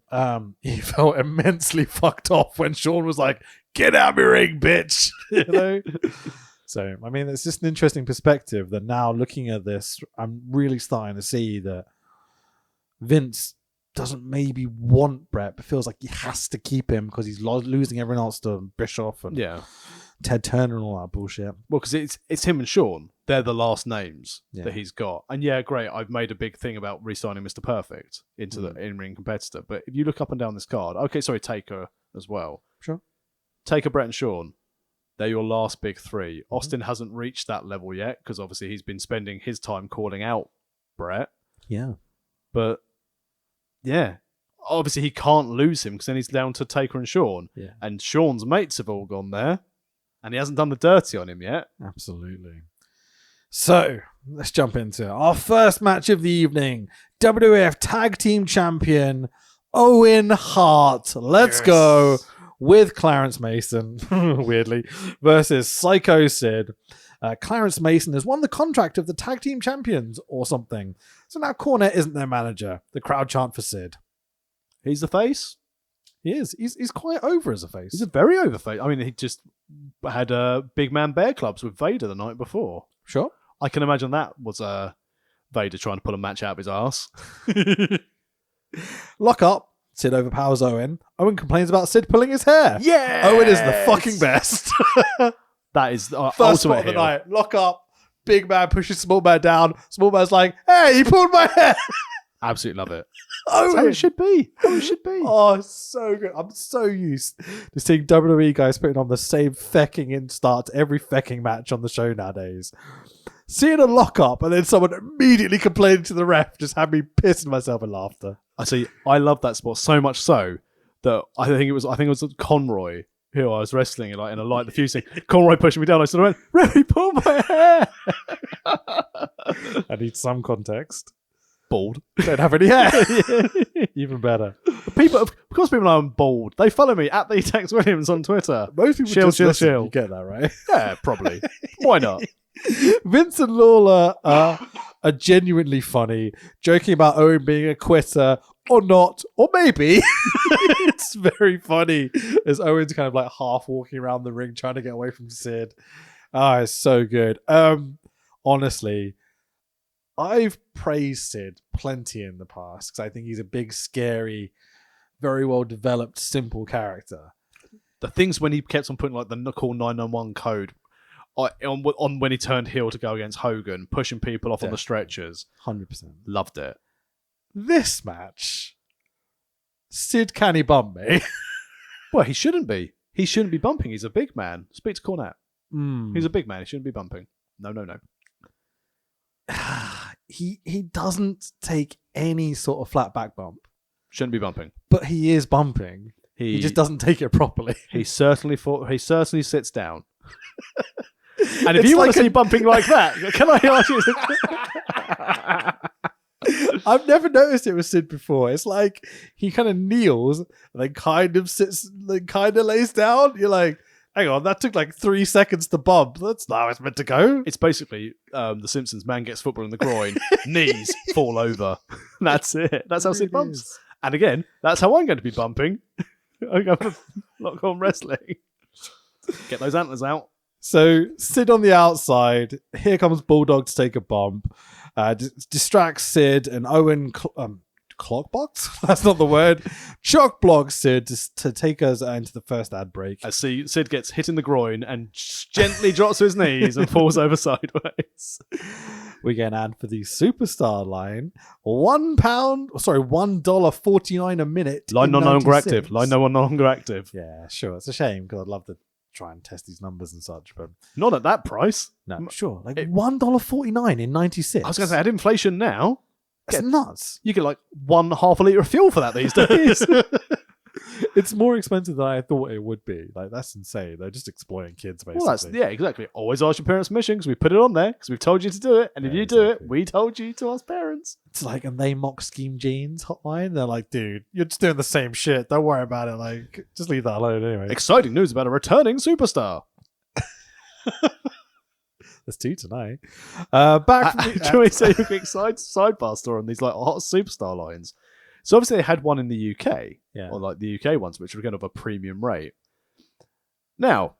he felt immensely fucked off when Shawn was like, "Get out of my ring, bitch," you know. So I mean, it's just an interesting perspective that now looking at this, I'm really starting to see that Vince doesn't maybe want Brett, but feels like he has to keep him because he's losing everyone else to Bischoff and Ted Turner and all that bullshit. Well, because it's him and Shawn. They're the last names that he's got. And yeah, great. I've made a big thing about re-signing Mr. Perfect into the in-ring competitor. But if you look up and down this card, Taker as well. Sure. Taker, Brett, and Shawn. They're your last big three. Austin hasn't reached that level yet because obviously he's been spending his time calling out Brett. Yeah. But yeah, obviously he can't lose him because then he's down to Taker and Shawn. Yeah. And Shawn's mates have all gone there. And he hasn't done the dirty on him yet. Absolutely. So, let's jump into it. Our first match of the evening. WWF Tag Team Champion Owen Hart. Let's go with Clarence Mason, weirdly, versus Psycho Sid. Clarence Mason has won the contract of the Tag Team Champions or something. So now Cornette isn't their manager. The crowd chant for Sid. He's the face? He is. He's quite over as a face. He's a very over face. I mean, he just had Big Man Bear Clubs with Vader the night before. Sure. I can imagine that was Vader trying to pull a match out of his ass. Lock up. Sid overpowers Owen. Owen complains about Sid pulling his hair. Yeah. Owen is the fucking best. That is first ultimate spot of the heel. night. Lock up. Big man pushes small man down. Small man's like, "Hey, he pulled my hair." Absolutely love it. Owen. That's how it should be. How it should be. Oh, so good. I'm so used to seeing WWE guys putting on the same fecking instart to every fecking match on the show nowadays. Seeing a lock up and then someone immediately complaining to the ref just had me pissing myself in laughter. I see. I love that spot so much so that I think it was Conroy who I was wrestling in a light the fuse thing. Conroy pushing me down. I sort of went, "Ref, pull my hair." I need some context. Bald. Don't have any hair. Even better. Of course people know I'm bald. They follow me at the Tex Williams on Twitter. Most people Shield, just shield, listen. shield. You get that, right? Yeah, probably. Why not? Vince and Lawler are genuinely funny, joking about Owen being a quitter or not, or maybe. It's very funny as Owen's kind of like half walking around the ring trying to get away from Sid. Ah, it's so good. Honestly, I've praised Sid plenty in the past because I think he's a big, scary, very well developed, simple character. The things when he kept on putting like the Call 911 code on when he turned heel to go against Hogan, pushing people off on the stretchers. 100%. Loved it. This match, Sid, can he bump me? Well, he shouldn't be. He shouldn't be bumping. He's a big man. Speak to Cornette. He's a big man. He shouldn't be bumping. No. He doesn't take any sort of flat back bump. Shouldn't be bumping. But he is bumping. He just doesn't take it properly. He certainly sits down. And if you want to see bumping like that, can I ask you? I've never noticed it with Sid before. It's like he kind of kneels and then kind of sits, then kind of lays down. You're like, hang on, that took like 3 seconds to bump. That's not how it's meant to go. It's basically The Simpsons. Man gets football in the groin, knees fall over. That's it. That's how Sid bumps. And again, that's how I'm going to be bumping. I'm going to Lock On Wrestling. Get those antlers out. So Sid on the outside. Here comes Bulldog to take a bump. Distracts Sid, and Owen clockbox? That's not the word. Chock blocks Sid to take us into the first ad break. I see Sid gets hit in the groin and gently drops to his knees and falls over sideways. We get an ad for the Superstar line. $1.49 a minute. Line no longer active. Line no longer active. Yeah, sure. It's a shame because I'd love to try and test these numbers and such, but not at that price. No, sure. Like $1.49 in 96. I was going to say, at inflation now, it's nuts. You get like 1/2 a litre of fuel for that these days. It's more expensive than I thought it would be. Like, that's insane. They're just exploiting kids, basically. Well, yeah, exactly. Always ask your parents' permission because we put it on there because we've told you to do it. And if you do it, we told you to ask parents. It's like, and they mock Scheme Jeans hotline. They're like, dude, you're just doing the same shit. Don't worry about it. Like, just leave that alone anyway. Exciting news about a returning superstar. There's 2 tonight. Back from Can we say a quick sidebar story on these like hot superstar lines? So obviously they had one in the UK, or like the UK ones, which were kind of a premium rate. Now,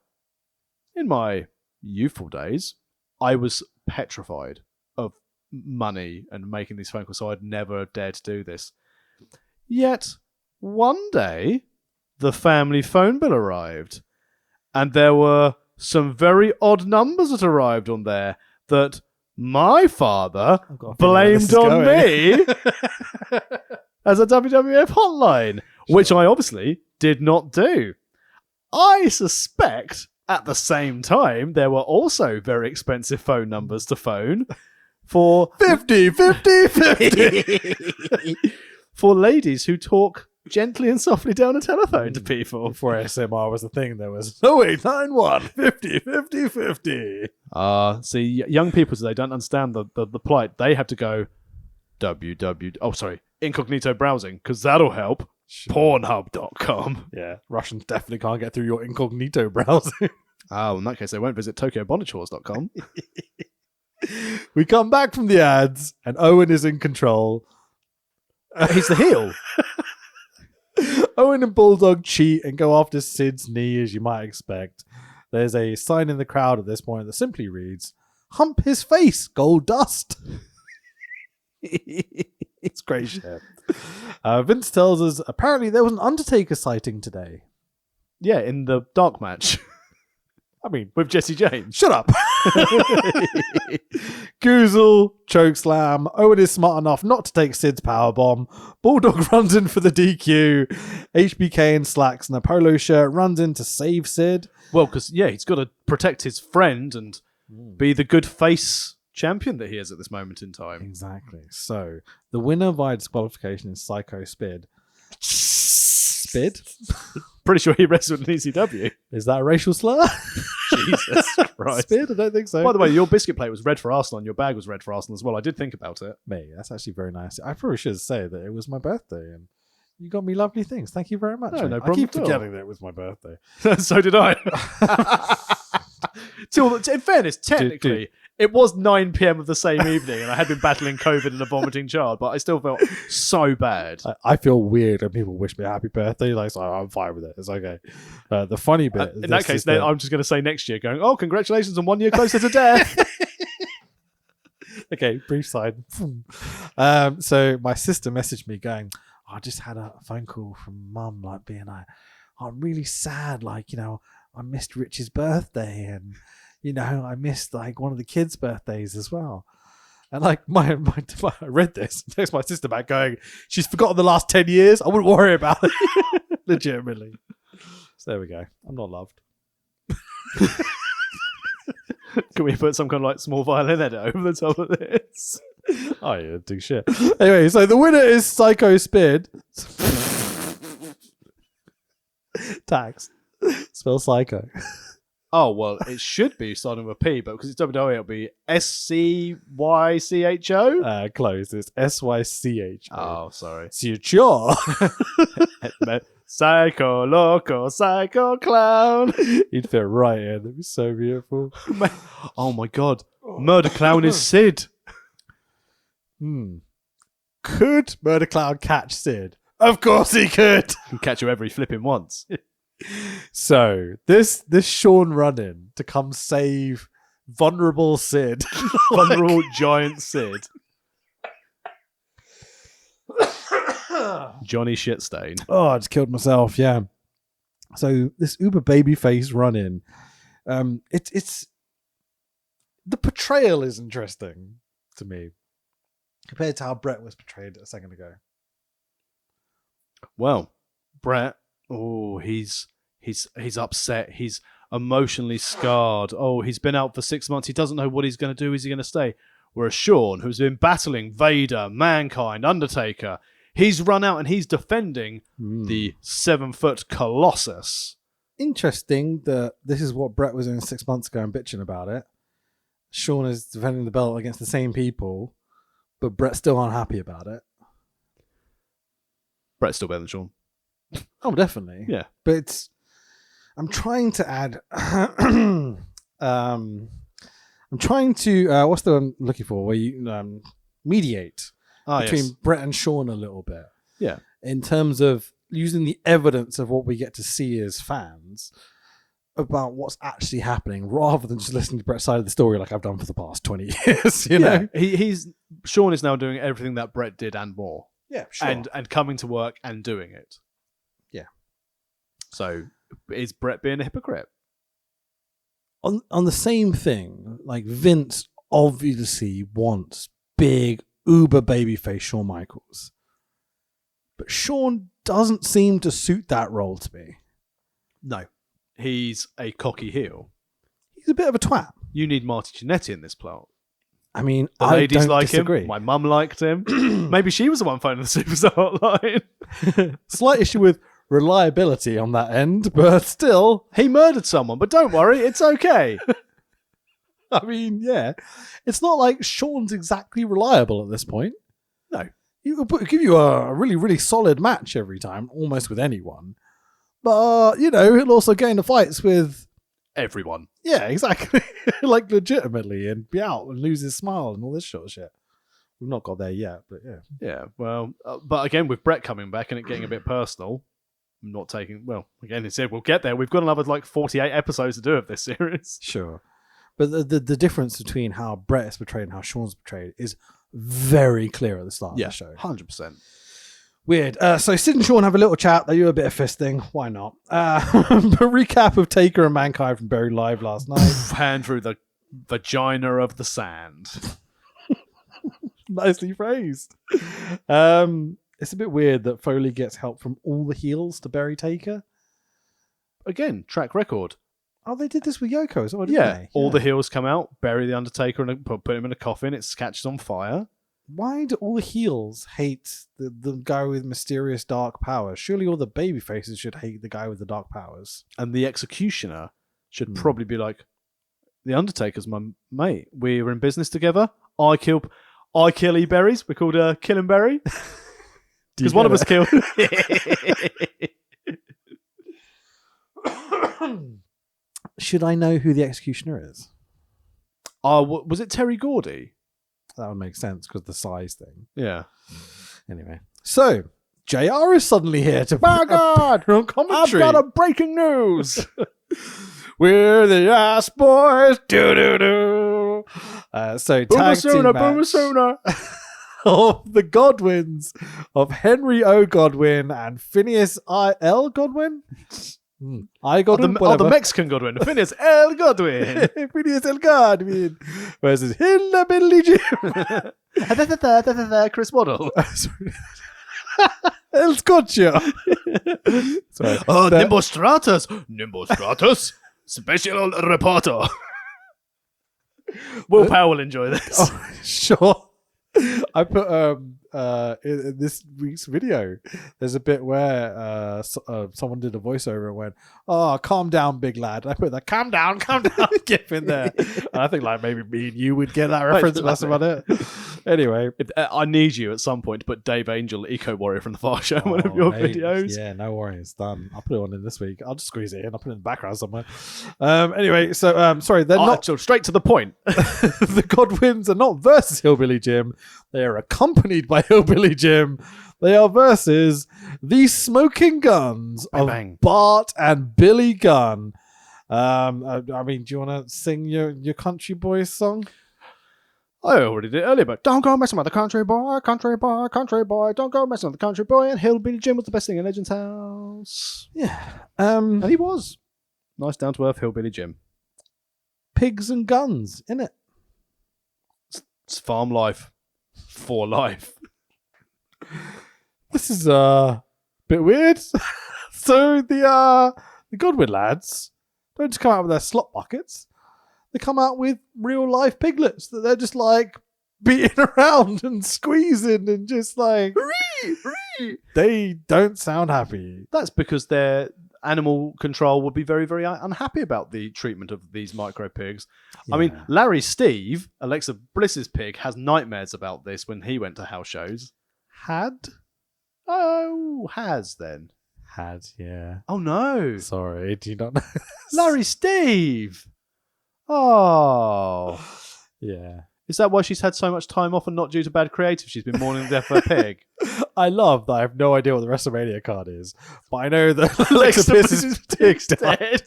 in my youthful days, I was petrified of money and making these phone calls, so I'd never dared to do this. Yet, one day, the family phone bill arrived, and there were some very odd numbers that arrived on there that my father blamed on me as a WWF hotline, which I obviously did not do. I suspect at the same time there were also very expensive phone numbers to phone for 50 for ladies who talk gently and softly down a telephone to people. Before SMR was a thing, there was 0891 50 50 50. See, young people today don't understand the plight. They have to go incognito browsing, because that'll help. Sure. Pornhub.com. Yeah, Russians definitely can't get through your incognito browsing. Oh, in that case, they won't visit TokyoBonachores.com. We come back from the ads, and Owen is in control. He's the heel. Owen and Bulldog cheat and go after Sid's knee, as you might expect. There's a sign in the crowd at this point that simply reads, "Hump his face, gold dust." It's great shit. Vince tells us apparently there was an Undertaker sighting today. Yeah, in the dark match. I mean, with Jesse James. Shut up. Goozle, chokeslam. Owen is smart enough not to take Sid's powerbomb. Bulldog runs in for the DQ. HBK in slacks and a polo shirt runs in to save Sid. Well, because, he's got to protect his friend and be the good face champion that he is at this moment in time. Exactly. So, the winner via disqualification is Psycho Spid. Spid? Pretty sure he wrestled in ECW. Is that a racial slur? Jesus Christ. Spid? I don't think so. By the way, your biscuit plate was red for Arsenal and your bag was red for Arsenal as well. I did think about it. Mate, that's actually very nice. I probably should say that it was my birthday and you got me lovely things. Thank you very much. No problem. I keep forgetting that it was my birthday. So did I. In fairness, technically, it was 9 p.m. of the same evening and I had been battling COVID and a vomiting child, but I still felt so bad. I feel weird when people wish me a happy birthday. Like, so I'm fine with it. It's okay. The funny bit... in that case, then I'm just going to say next year, going, oh, congratulations on 1 year closer to death. Okay, brief side. So my sister messaged me going, I just had a phone call from mum, like being like, I'm really sad, like, I missed Rich's birthday and, I missed like one of the kids' birthdays as well. And like I read this, text my sister back going, she's forgotten the last 10 years. I wouldn't worry about it. Legitimately. So there we go. I'm not loved. Can we put some kind of like small violin edit over the top of this? Oh yeah, do shit. Anyway, so the winner is Psycho Spid. Tax. Spell psycho. Oh, well, it should be starting with a P, but because it's WWE, it'll be SCYCHO? Close. It's SYCH. Oh, sorry. Sure. Psycho Loco, Psycho Clown. He'd fit right in. That'd be so beautiful. Oh, my God. Murder Clown is Sid. Could Murder Clown catch Sid? Of course he could. Can catch you every flipping once. So this Sean run-in to come save vulnerable Sid. Vulnerable giant Sid. Johnny Shitstain. Oh, I just killed myself. Yeah. So this uber babyface run-in, it's the portrayal is interesting to me compared to how Brett was portrayed a second ago. Well, Brett, he's upset. He's emotionally scarred. Oh, he's been out for 6 months. He doesn't know what he's going to do. Is he going to stay? Whereas Sean, who's been battling Vader, Mankind, Undertaker, he's run out and he's defending the 7-foot Colossus. Interesting that this is what Brett was doing 6 months ago and bitching about it. Sean is defending the belt against the same people, but Brett's still unhappy about it. Brett's still better than Sean. Oh, definitely. Yeah. But I'm trying to add... I'm trying to... what's the one I'm looking for? Where you mediate between Brett and Sean a little bit. Yeah. In terms of using the evidence of what we get to see as fans about what's actually happening, rather than just listening to Brett's side of the story like I've done for the past 20 years. You know? Sean is now doing everything that Brett did and more. Yeah, sure. And coming to work and doing it. Yeah. So is Brett being a hypocrite? On the same thing, like Vince obviously wants big uber babyface Shawn Michaels. But Sean doesn't seem to suit that role to me. No. He's a cocky heel. He's a bit of a twat. You need Marty Jannetty in this plot. I mean, the I ladies don't like disagree. him. My mum liked him. Maybe she was the one phoning the Superstar hotline. Slight issue with reliability on that end, but still. He murdered someone, but don't worry, it's okay. I mean, yeah. It's not like Sean's exactly reliable at this point. No. He'll give you a really, really solid match every time, almost with anyone. But, he'll also get into fights with... everyone. Yeah, exactly. Like, legitimately, and be out and lose his smile and all this sort of shit. We've not got there yet, but yeah. Yeah, well, but again, with Brett coming back and it getting a bit personal, I'm not taking... Well, again, he said we'll get there. We've got another, 48 episodes to do of this series. Sure. But the difference between how Brett is portrayed and how Sean's portrayed is very clear at the start of the show. 100%. Weird. So Sid and Sean have a little chat. They do a bit of fisting. Why not? A recap of Taker and Mankind from Buried Live last night. Hand through the vagina of the sand. Nicely phrased. It's a bit weird that Foley gets help from all the heels to bury Taker. Again, track record. Oh, they did this with Yoko as well, didn't they? All the heels come out, bury the Undertaker, and put him in a coffin. It catches on fire. Why do all the heels hate the guy with mysterious dark powers? Surely all the baby faces should hate the guy with the dark powers. And the Executioner should probably be like, the Undertaker's my mate. We're in business together. I kill E. Berries. We're called Kill and Berry. Because one of us killed. Should I know who the Executioner is? Was it Terry Gordy? That would make sense because of the size thing. Yeah. Anyway, so JR is suddenly here to my God, on commentary. I've got a breaking news. We're the Ass Boys. Do. So tag team match Boomer of the Godwins of Henry O. Godwin and Phineas I.L. Godwin. I Godwin, the Mexican Godwin. Phineas L. Godwin. Phineas L. Godwin versus Hillbilly Jim. Chris Waddle. El Scotcha. Sorry. Oh, Nimbostratus. Special reporter. Will Power will enjoy this. Oh, sure. I put in this week's video, there's a bit where someone did a voiceover and went, "Oh, calm down, big lad." And I put that calm down gif in there. And I think like maybe me and you would get that reference, and that's about it. Anyway, I need you at some point to put Dave Angel, Eco Warrior from the Far Show, in one of your videos. Yeah, no worries, done. I'll put it on in this week. I'll just squeeze it in. I'll put it in the background somewhere. Anyway, so sorry, they're not so straight to the point. the Godwins are not versus Hillbilly Jim. They are accompanied by Hillbilly Jim. They are versus the Smoking Guns Bang, of bang. Bart and Billy Gunn. I mean, do you want to sing your country boys song? I already did it earlier, but don't go messing with the country boy, country boy, country boy. Don't go messing with the country boy. And Hillbilly Jim was the best thing in Legends House. Yeah. And he was. Nice down to earth Hillbilly Jim. Pigs and guns, innit? It's farm life. For life. This is a bit weird. So the Godwin lads don't just come out with their slot buckets. They come out with real life piglets that they're just like beating around and squeezing and just like they don't sound happy. That's because their animal control would be very, very unhappy about the treatment of these micro pigs. Yeah. I mean, Larry Steve, Alexa Bliss's pig, has nightmares about this when he went to house shows. Had, Then. yeah. Oh no. Sorry, do you not know? Larry Steve. Oh. Yeah. Is that why she's had so much time off and not due to bad creative? She's been mourning the death of her pig. I love that I have no idea what the WrestleMania card is, but I know that Alexa Bliss's pig's dead.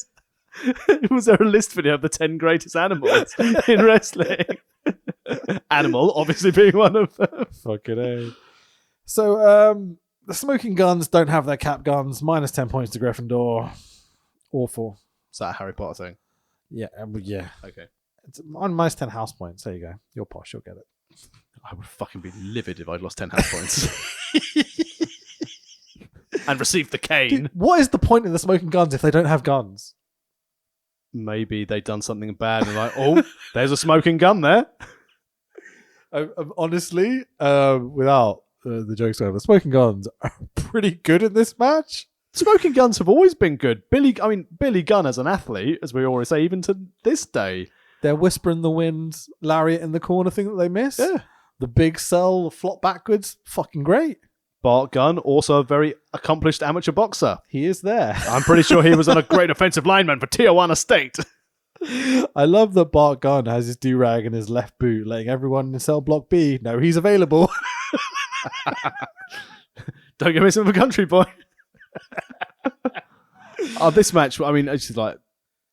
dead. Was there a list video of the 10 greatest animals in wrestling? Animal, obviously being one of them. Fucking A. So, the Smoking Guns don't have their cap guns. Minus 10 points to Gryffindor. Awful. Is that a Harry Potter thing? Yeah, yeah. Okay. It's on minus 10 house points. There you go. You're posh. You'll get it. I would fucking be livid if I'd lost 10 house points. And received the cane. Dude, what is the point in the Smoking Guns if they don't have guns? Maybe they'd done something bad and like, oh, there's a smoking gun there. Honestly, without the jokes over, the Smoking Guns are pretty good in this match. Smoking guns have always been good. Billy Gunn as an athlete, as we always say, even to this day. Their whisper in the wind, lariat in the corner thing that they miss. Yeah. The big cell, the flop backwards, fucking great. Bart Gunn, also a very accomplished amateur boxer. He is there. I'm pretty sure he was on a great offensive lineman for Tijuana State. I love that Bart Gunn has his do-rag in his left boot, letting everyone in cell block B know he's available. Don't get missing with a country boy. This match, I mean, it's like,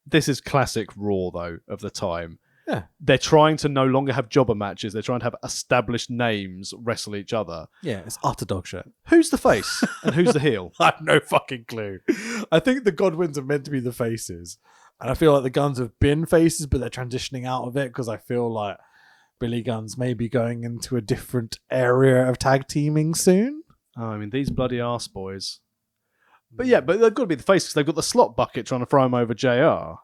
this is classic Raw, though, of the time. Yeah. They're trying to no longer have jobber matches. They're trying to have established names wrestle each other. Yeah, it's utter dog shit. Who's the face and who's the heel? I have no fucking clue. I think the Godwins are meant to be the faces. And I feel like the Guns have been faces, but they're transitioning out of it because I feel like Billy Guns may be going into a different area of tag teaming soon. Oh, I mean, these bloody arse boys. But yeah, but they've got to be the face because they've got the slot bucket trying to throw him over JR.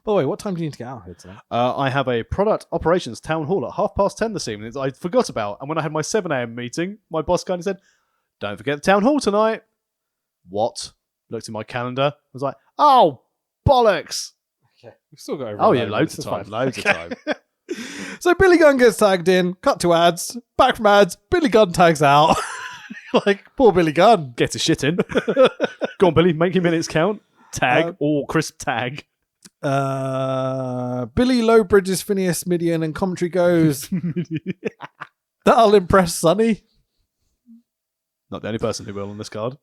By the way, what time do you need to get out of here today? I have a product operations town hall at 10:30 this evening. I forgot about, and when I had my 7 a.m. meeting, my boss kind of said, "Don't forget the town hall tonight." What? Looked at my calendar. Was like, "Oh, bollocks!" Okay, we've still got over. Oh yeah, loads of time. Loads of time. So Billy Gunn gets tagged in. Cut to ads. Back from ads. Billy Gunn tags out. Like poor Billy Gunn. Get a shit in. Go on, Billy. Make your minutes count. Tag or crisp tag. Billy Lowbridges, Phineas Midian, and commentary goes, "That'll impress Sonny." Not the only person who will on this card.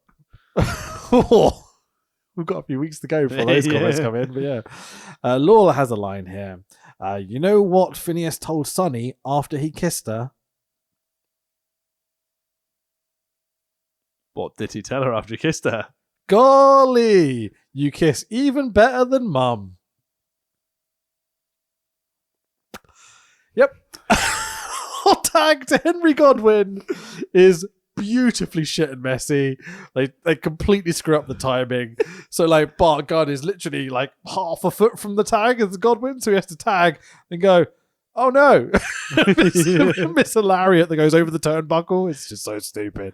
We've got a few weeks to go before those comments come in, but yeah. Lawler has a line here. You know what Phineas told Sonny after he kissed her? What did he tell her after he kissed her? Golly, you kiss even better than Mum. Yep. Hot tag to Henry Godwin is beautifully shit and messy. They completely screw up the timing. So like Bart Gunn is literally like half a foot from the tag as Godwin, so he has to tag and go, oh no, miss a lariat that goes over the turnbuckle. It's just so stupid.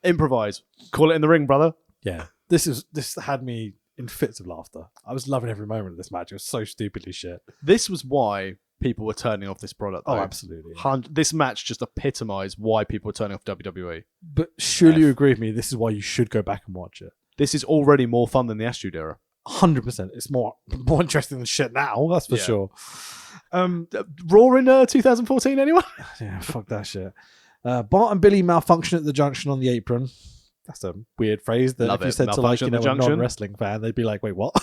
Improvise. Call it in the ring, brother. Yeah, this had me in fits of laughter. I was loving every moment of this match. It was so stupidly shit. This was why people were turning off this product. Though. Oh, absolutely. This match just epitomised why people were turning off WWE. But surely you agree with me, this is why you should go back and watch it. This is already more fun than the Attitude Era. 100%. It's more interesting than shit now, that's for sure. Raw in 2014, anyone? Yeah, fuck that shit. Bart and Billy malfunction at the junction on the apron. That's a weird phrase that if you said to like, a non-wrestling fan, they'd be like, wait, what?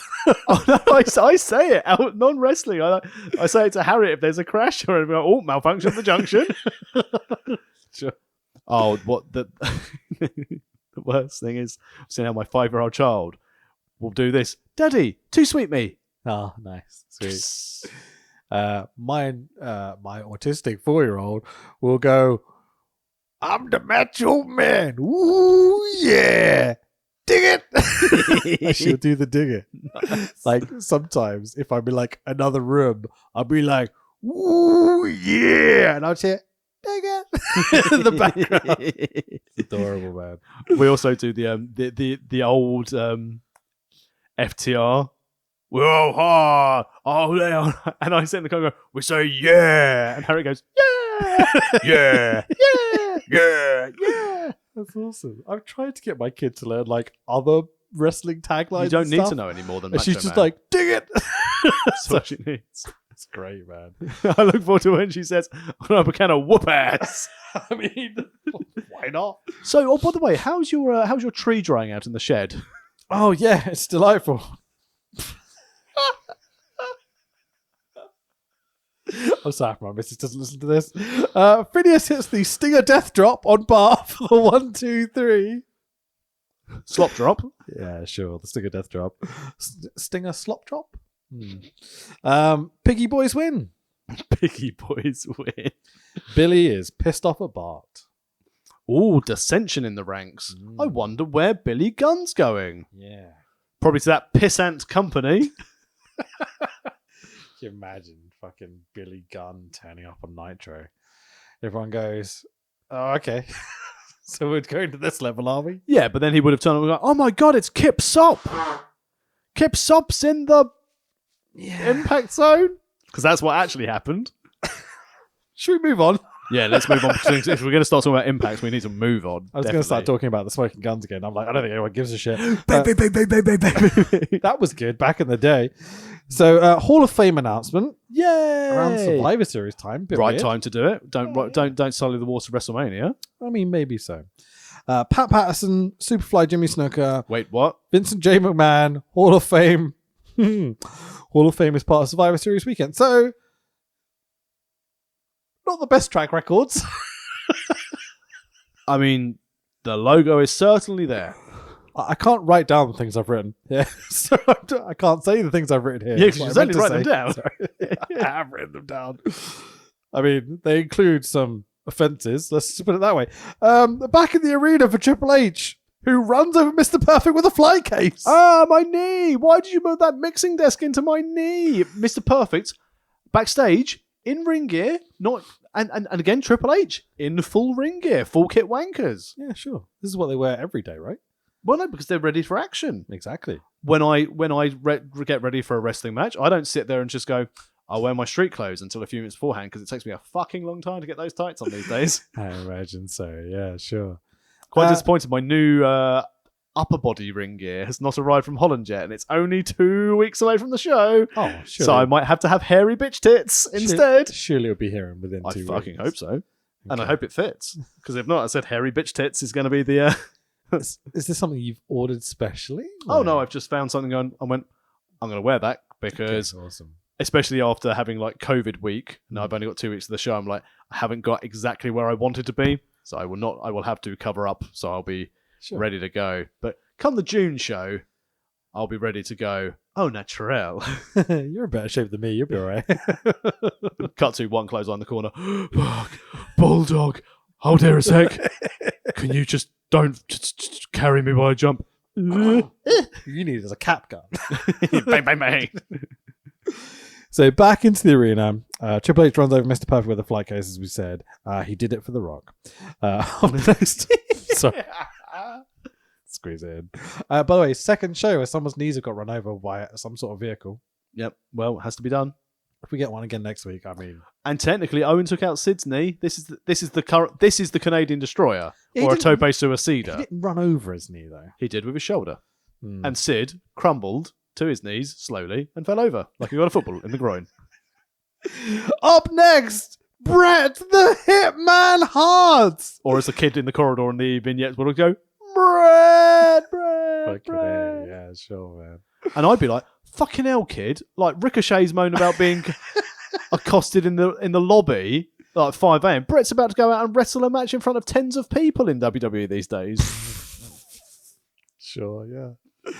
Oh, no, I say it out non-wrestling. I say it to Harriet if there's a crash or like, oh, malfunction at the junction. Sure. Oh, what the worst thing is, I've seen how my 5-year-old child will do this. Daddy, too sweet me. Oh, nice. Sweet. My autistic 4-year-old will go, I'm the macho man. Ooh, yeah. Dig it. She'll do the dig it. Nice. Like sometimes if I'm in like another room, I'll be like, ooh, yeah. And I'll say, dig it in the background. It's adorable, man. We also do the old FTR. We're all hard. Oh, they are. And I sit in the car and go, we say, yeah. And Harry goes, yeah. Yeah. Yeah. Yeah. Yeah. That's awesome. I've tried to get my kid to learn like other wrestling taglines. You don't need to know any more than and Macho she's just Man. like, dig it. That's what she needs. It's great, man. I look forward to when she says, I'm a can of whoop ass. I mean, why not? So, oh, by the way, how's your tree drying out in the shed? Oh, yeah, it's delightful. I'm sorry if my missus doesn't listen to this. Phineas hits the Stinger death drop on bar for 1, 2, 3. Slop drop. Yeah, sure. The Stinger death drop. Stinger slop drop? Piggy boys win. Piggy boys win. Billy is pissed off at Bart. Ooh, dissension in the ranks. I wonder where Billy Gunn's going. Yeah. Probably to that pissant company. Can you imagine fucking Billy Gunn turning up on Nitro? Everyone goes, oh, okay. So we're going to this level, are we? Yeah, but then he would have turned up and gone, oh my god, it's Kip Sop. Kip Sop's in the Impact Zone. Because that's what actually happened. Should we move on? Yeah, let's move on. If we're going to start talking about Impact, we need to move on. I was going to start talking about the smoking guns again. I'm like, I don't think anyone gives a shit. That was good back in the day. So, Hall of Fame announcement. Yay! Around Survivor Series time. Right weird. time to do it. Don't sully the water of WrestleMania. I mean, maybe so. Pat Patterson, Superfly Jimmy Snuka. Wait, what? Vincent J. McMahon, Hall of Fame. Hall of Fame is part of Survivor Series weekend. So, not the best track records. I mean, the logo is certainly there. I can't write down the things I've written. Yeah, so I can't say the things I've written here. Yeah, because you certainly write them down. I have written them down. I mean, they include some offences. Let's just put it that way. Back in the arena for Triple H, who runs over Mr. Perfect with a fly case. Ah, my knee! Why did you move that mixing desk into my knee? Mr. Perfect, backstage, in ring gear, not and again, Triple H, in full ring gear, full kit wankers. Yeah, sure. This is what they wear every day, right? Well, no, because they're ready for action. Exactly. When I get ready for a wrestling match, I don't sit there and just go, I'll wear my street clothes until a few minutes beforehand because it takes me a fucking long time to get those tights on these days. I imagine so. Yeah, sure. Quite disappointed. My new upper body ring gear has not arrived from Holland yet, and it's only 2 weeks away from the show. Oh, sure. So I might have to have hairy bitch tits instead. Surely it'll be here within 2 weeks. I fucking hope so. Okay. And I hope it fits. Because if not, I said hairy bitch tits is going to be the... Is this something you've ordered specially? Oh, no, I've just found something and I went, I'm going to wear that because... Okay, awesome. Especially after having like COVID week, and I've only got 2 weeks of the show, I'm like, I haven't got exactly where I wanted to be. So I will have to cover up. So I'll be ready to go. But come the June show, I'll be ready to go. Oh, Naturel. You're in better shape than me. You'll be all right. Cut to one close on the corner. Bulldog, hold here a sec. Can you just don't carry me while I jump? You need it as a cap gun. Bang, bang, bang. So back into the arena. Triple H runs over Mr. Perfect with a flight case, as we said. He did it for The Rock. Up next, sorry, squeeze it in. By the way, second show where someone's knees have got run over by some sort of vehicle. Yep. Well, it has to be done. If we get one again next week, I mean, And technically, Owen took out Sid's knee. This is the Canadian Destroyer He or a didn't- Tope he Suicida. didn't run over his knee though. He did with his shoulder. Hmm. And Sid crumbled to his knees slowly and fell over like he got a football in the groin. Up next, Bret the Hitman Hart. Or as the kid in the corridor in the vignettes would go, Bret. Fucking A, yeah, sure, man. And I'd be like, fucking hell, kid. Like Ricochet's moan about being accosted in the lobby like 5 a.m. Bret's about to go out and wrestle a match in front of tens of people in WWE these days. Sure, yeah.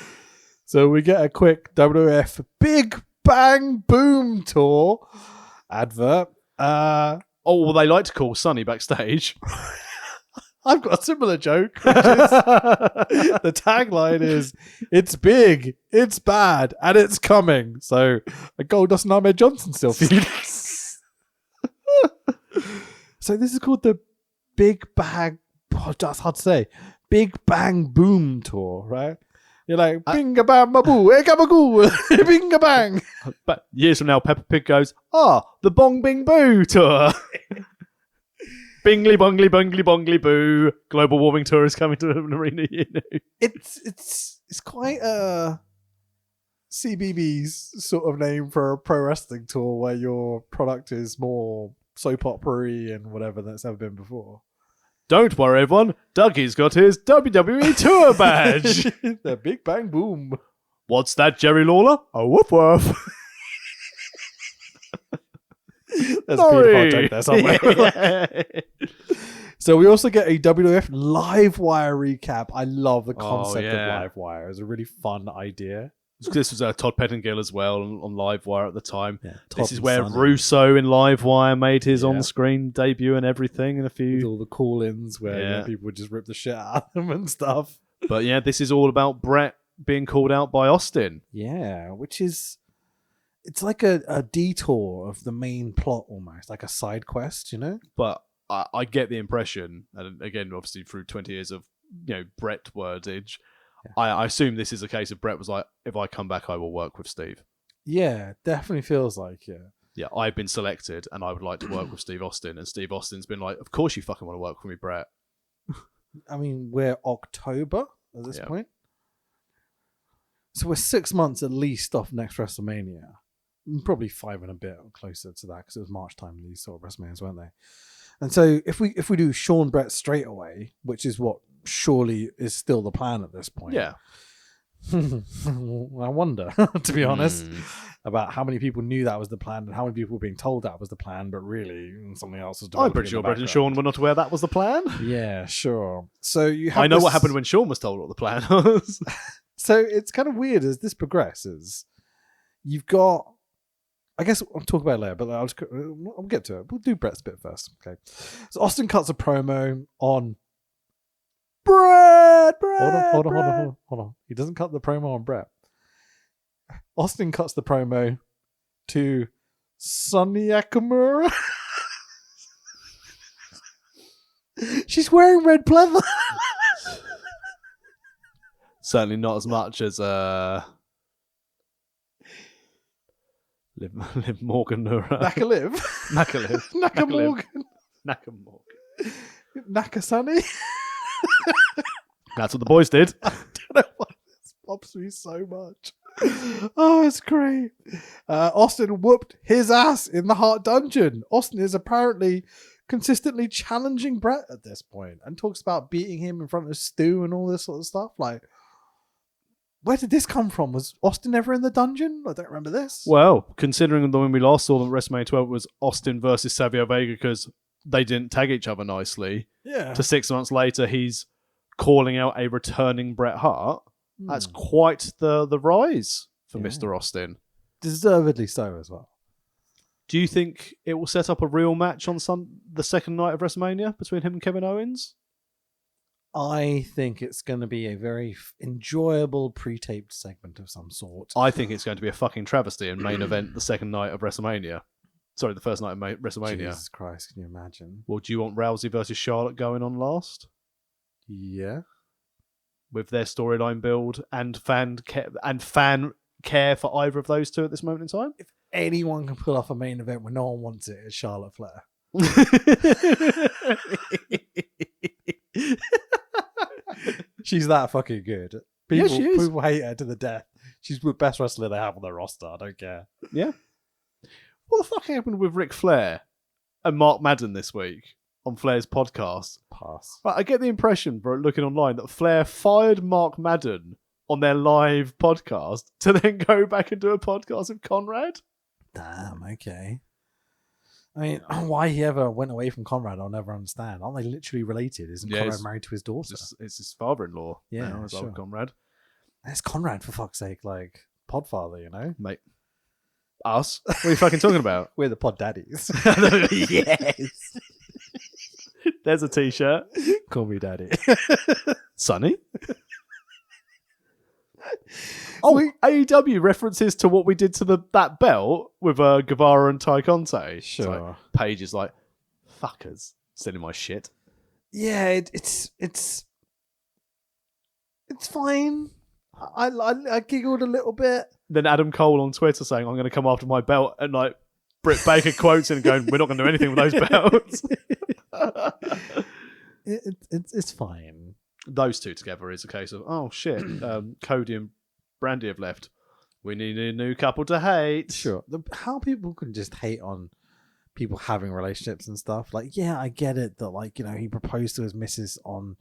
So we get a quick WWF Big Bang Boom tour advert. Oh, well, they like to call Sonny backstage. I've got a similar joke. Which is, the tagline is, "It's big, it's bad, and it's coming." So a Goldust and Ahmed Johnson still feud. So this is called the Big Bang. Oh, that's hard to say. Big Bang Boom tour, right? You're like, binga bam boo, ekabagoo, binga bang. But years from now, Peppa Pig goes, the Bong Bing Boo tour. Bingly bongly bungly bongly boo. Global warming tour is coming to an arena near you. It's quite a CBBS sort of name for a pro wrestling tour where your product is more soap opera-y and whatever that's ever been before. Don't worry, everyone. Dougie's got his WWE tour badge. The Big Bang Boom. What's that, Jerry Lawler? A woof woof. There's a beautiful joke there somewhere. So we also get a WWF Livewire recap. I love the concept of Livewire. It's a really fun idea. This was Todd Pettingill as well on Livewire at the time. Yeah, This is where Russo in Livewire made his on-screen debut and everything. And a with few, all the call-ins where you know, people would just rip the shit out of them and stuff. But yeah, this is all about Bret being called out by Austin. Yeah, which is, it's like a detour of the main plot almost, like a side quest, you know? But I get the impression, and again, obviously through 20 years of Bret wordage, I assume this is a case of Bret was like, if I come back, I will work with Steve. Yeah, definitely feels like, Yeah, I've been selected and I would like to work with Steve Austin. And Steve Austin's been like, of course you fucking want to work with me, Bret. I mean, we're October at this point. So we're 6 months at least off next WrestleMania. Probably 5 and a bit or closer to that because it was March time these sort of WrestleManias, weren't they? And so if we do Sean Bret straight away, which is what surely is still the plan at this point. Yeah. I wonder, to be honest, about how many people knew that was the plan and how many people were being told that was the plan, but really something else was I'm pretty sure Bret and Sean were not aware that was the plan. Yeah, sure. So you have I know what happened when Sean was told what the plan was. So it's kind of weird as this progresses. You've got, I guess I'll talk about it later, but I'll get to it. We'll do Bret's bit first. Okay. So Austin cuts a promo on Bret. Hold on. He doesn't cut the promo on Bret. Austin cuts the promo to Sonny Nakamura. She's wearing red pleather. Certainly not as much as Liv Morgan or Nakaliv. Nakamorgan. Nakamorgan. Nakasani. That's what the boys did. I don't know why this pops me so much. Oh, it's great. Austin whooped his ass in the Heart Dungeon. Austin is apparently consistently challenging Bret at this point and talks about beating him in front of Stu and all this sort of stuff. Like, where did this come from? Was Austin ever in the dungeon? I don't remember this. Well, considering that when we last saw them at WrestleMania 12 was Austin versus Savio Vega because they didn't tag each other nicely. Yeah. To 6 months later, he's calling out a returning Bret Hart. That's quite the rise for Mr. Austin. Deservedly so as well. Do you think it will set up a real match on the second night of WrestleMania between him and Kevin Owens? I think it's going to be a very enjoyable pre-taped segment of some sort. I think it's going to be a fucking travesty and main event the second night of WrestleMania. Sorry, the first night of WrestleMania. Jesus Christ, can you imagine? Well, do you want Rousey versus Charlotte going on last? Yeah. With their storyline build and fan care for either of those two at this moment in time? If anyone can pull off a main event when no one wants it, it's Charlotte Flair. She's that fucking good. People, she is. People hate her to the death. She's the best wrestler they have on their roster. I don't care. Yeah. What the fuck happened with Ric Flair and Mark Madden this week on Flair's podcast? Pass. Right, I get the impression, from looking online, that Flair fired Mark Madden on their live podcast to then go back and do a podcast with Conrad. Damn, okay. I mean, why he ever went away from Conrad, I'll never understand. Aren't they literally related? Isn't Conrad married to his daughter? It's his father-in-law. Yeah, now, as well, sure. Conrad. It's Conrad, for fuck's sake. Like, podfather, you know? Mate. Us? What are you fucking talking about? We're the pod daddies. Yes. There's a t-shirt. Call me daddy. Sonny. AEW references to what we did to that belt with Guevara and Ty Conte. Sure. Paige is like, fuckers, selling my shit. Yeah, it's fine. I giggled a little bit. Then Adam Cole on Twitter saying, I'm going to come after my belt, and like Britt Baker quotes and going, we're not going to do anything with those belts. It's fine. Those two together is a case of, oh shit, Cody and Brandy have left. We need a new couple to hate. Sure. How people can just hate on people having relationships and stuff. Like, yeah, I get it that, like, you know, he proposed to his missus on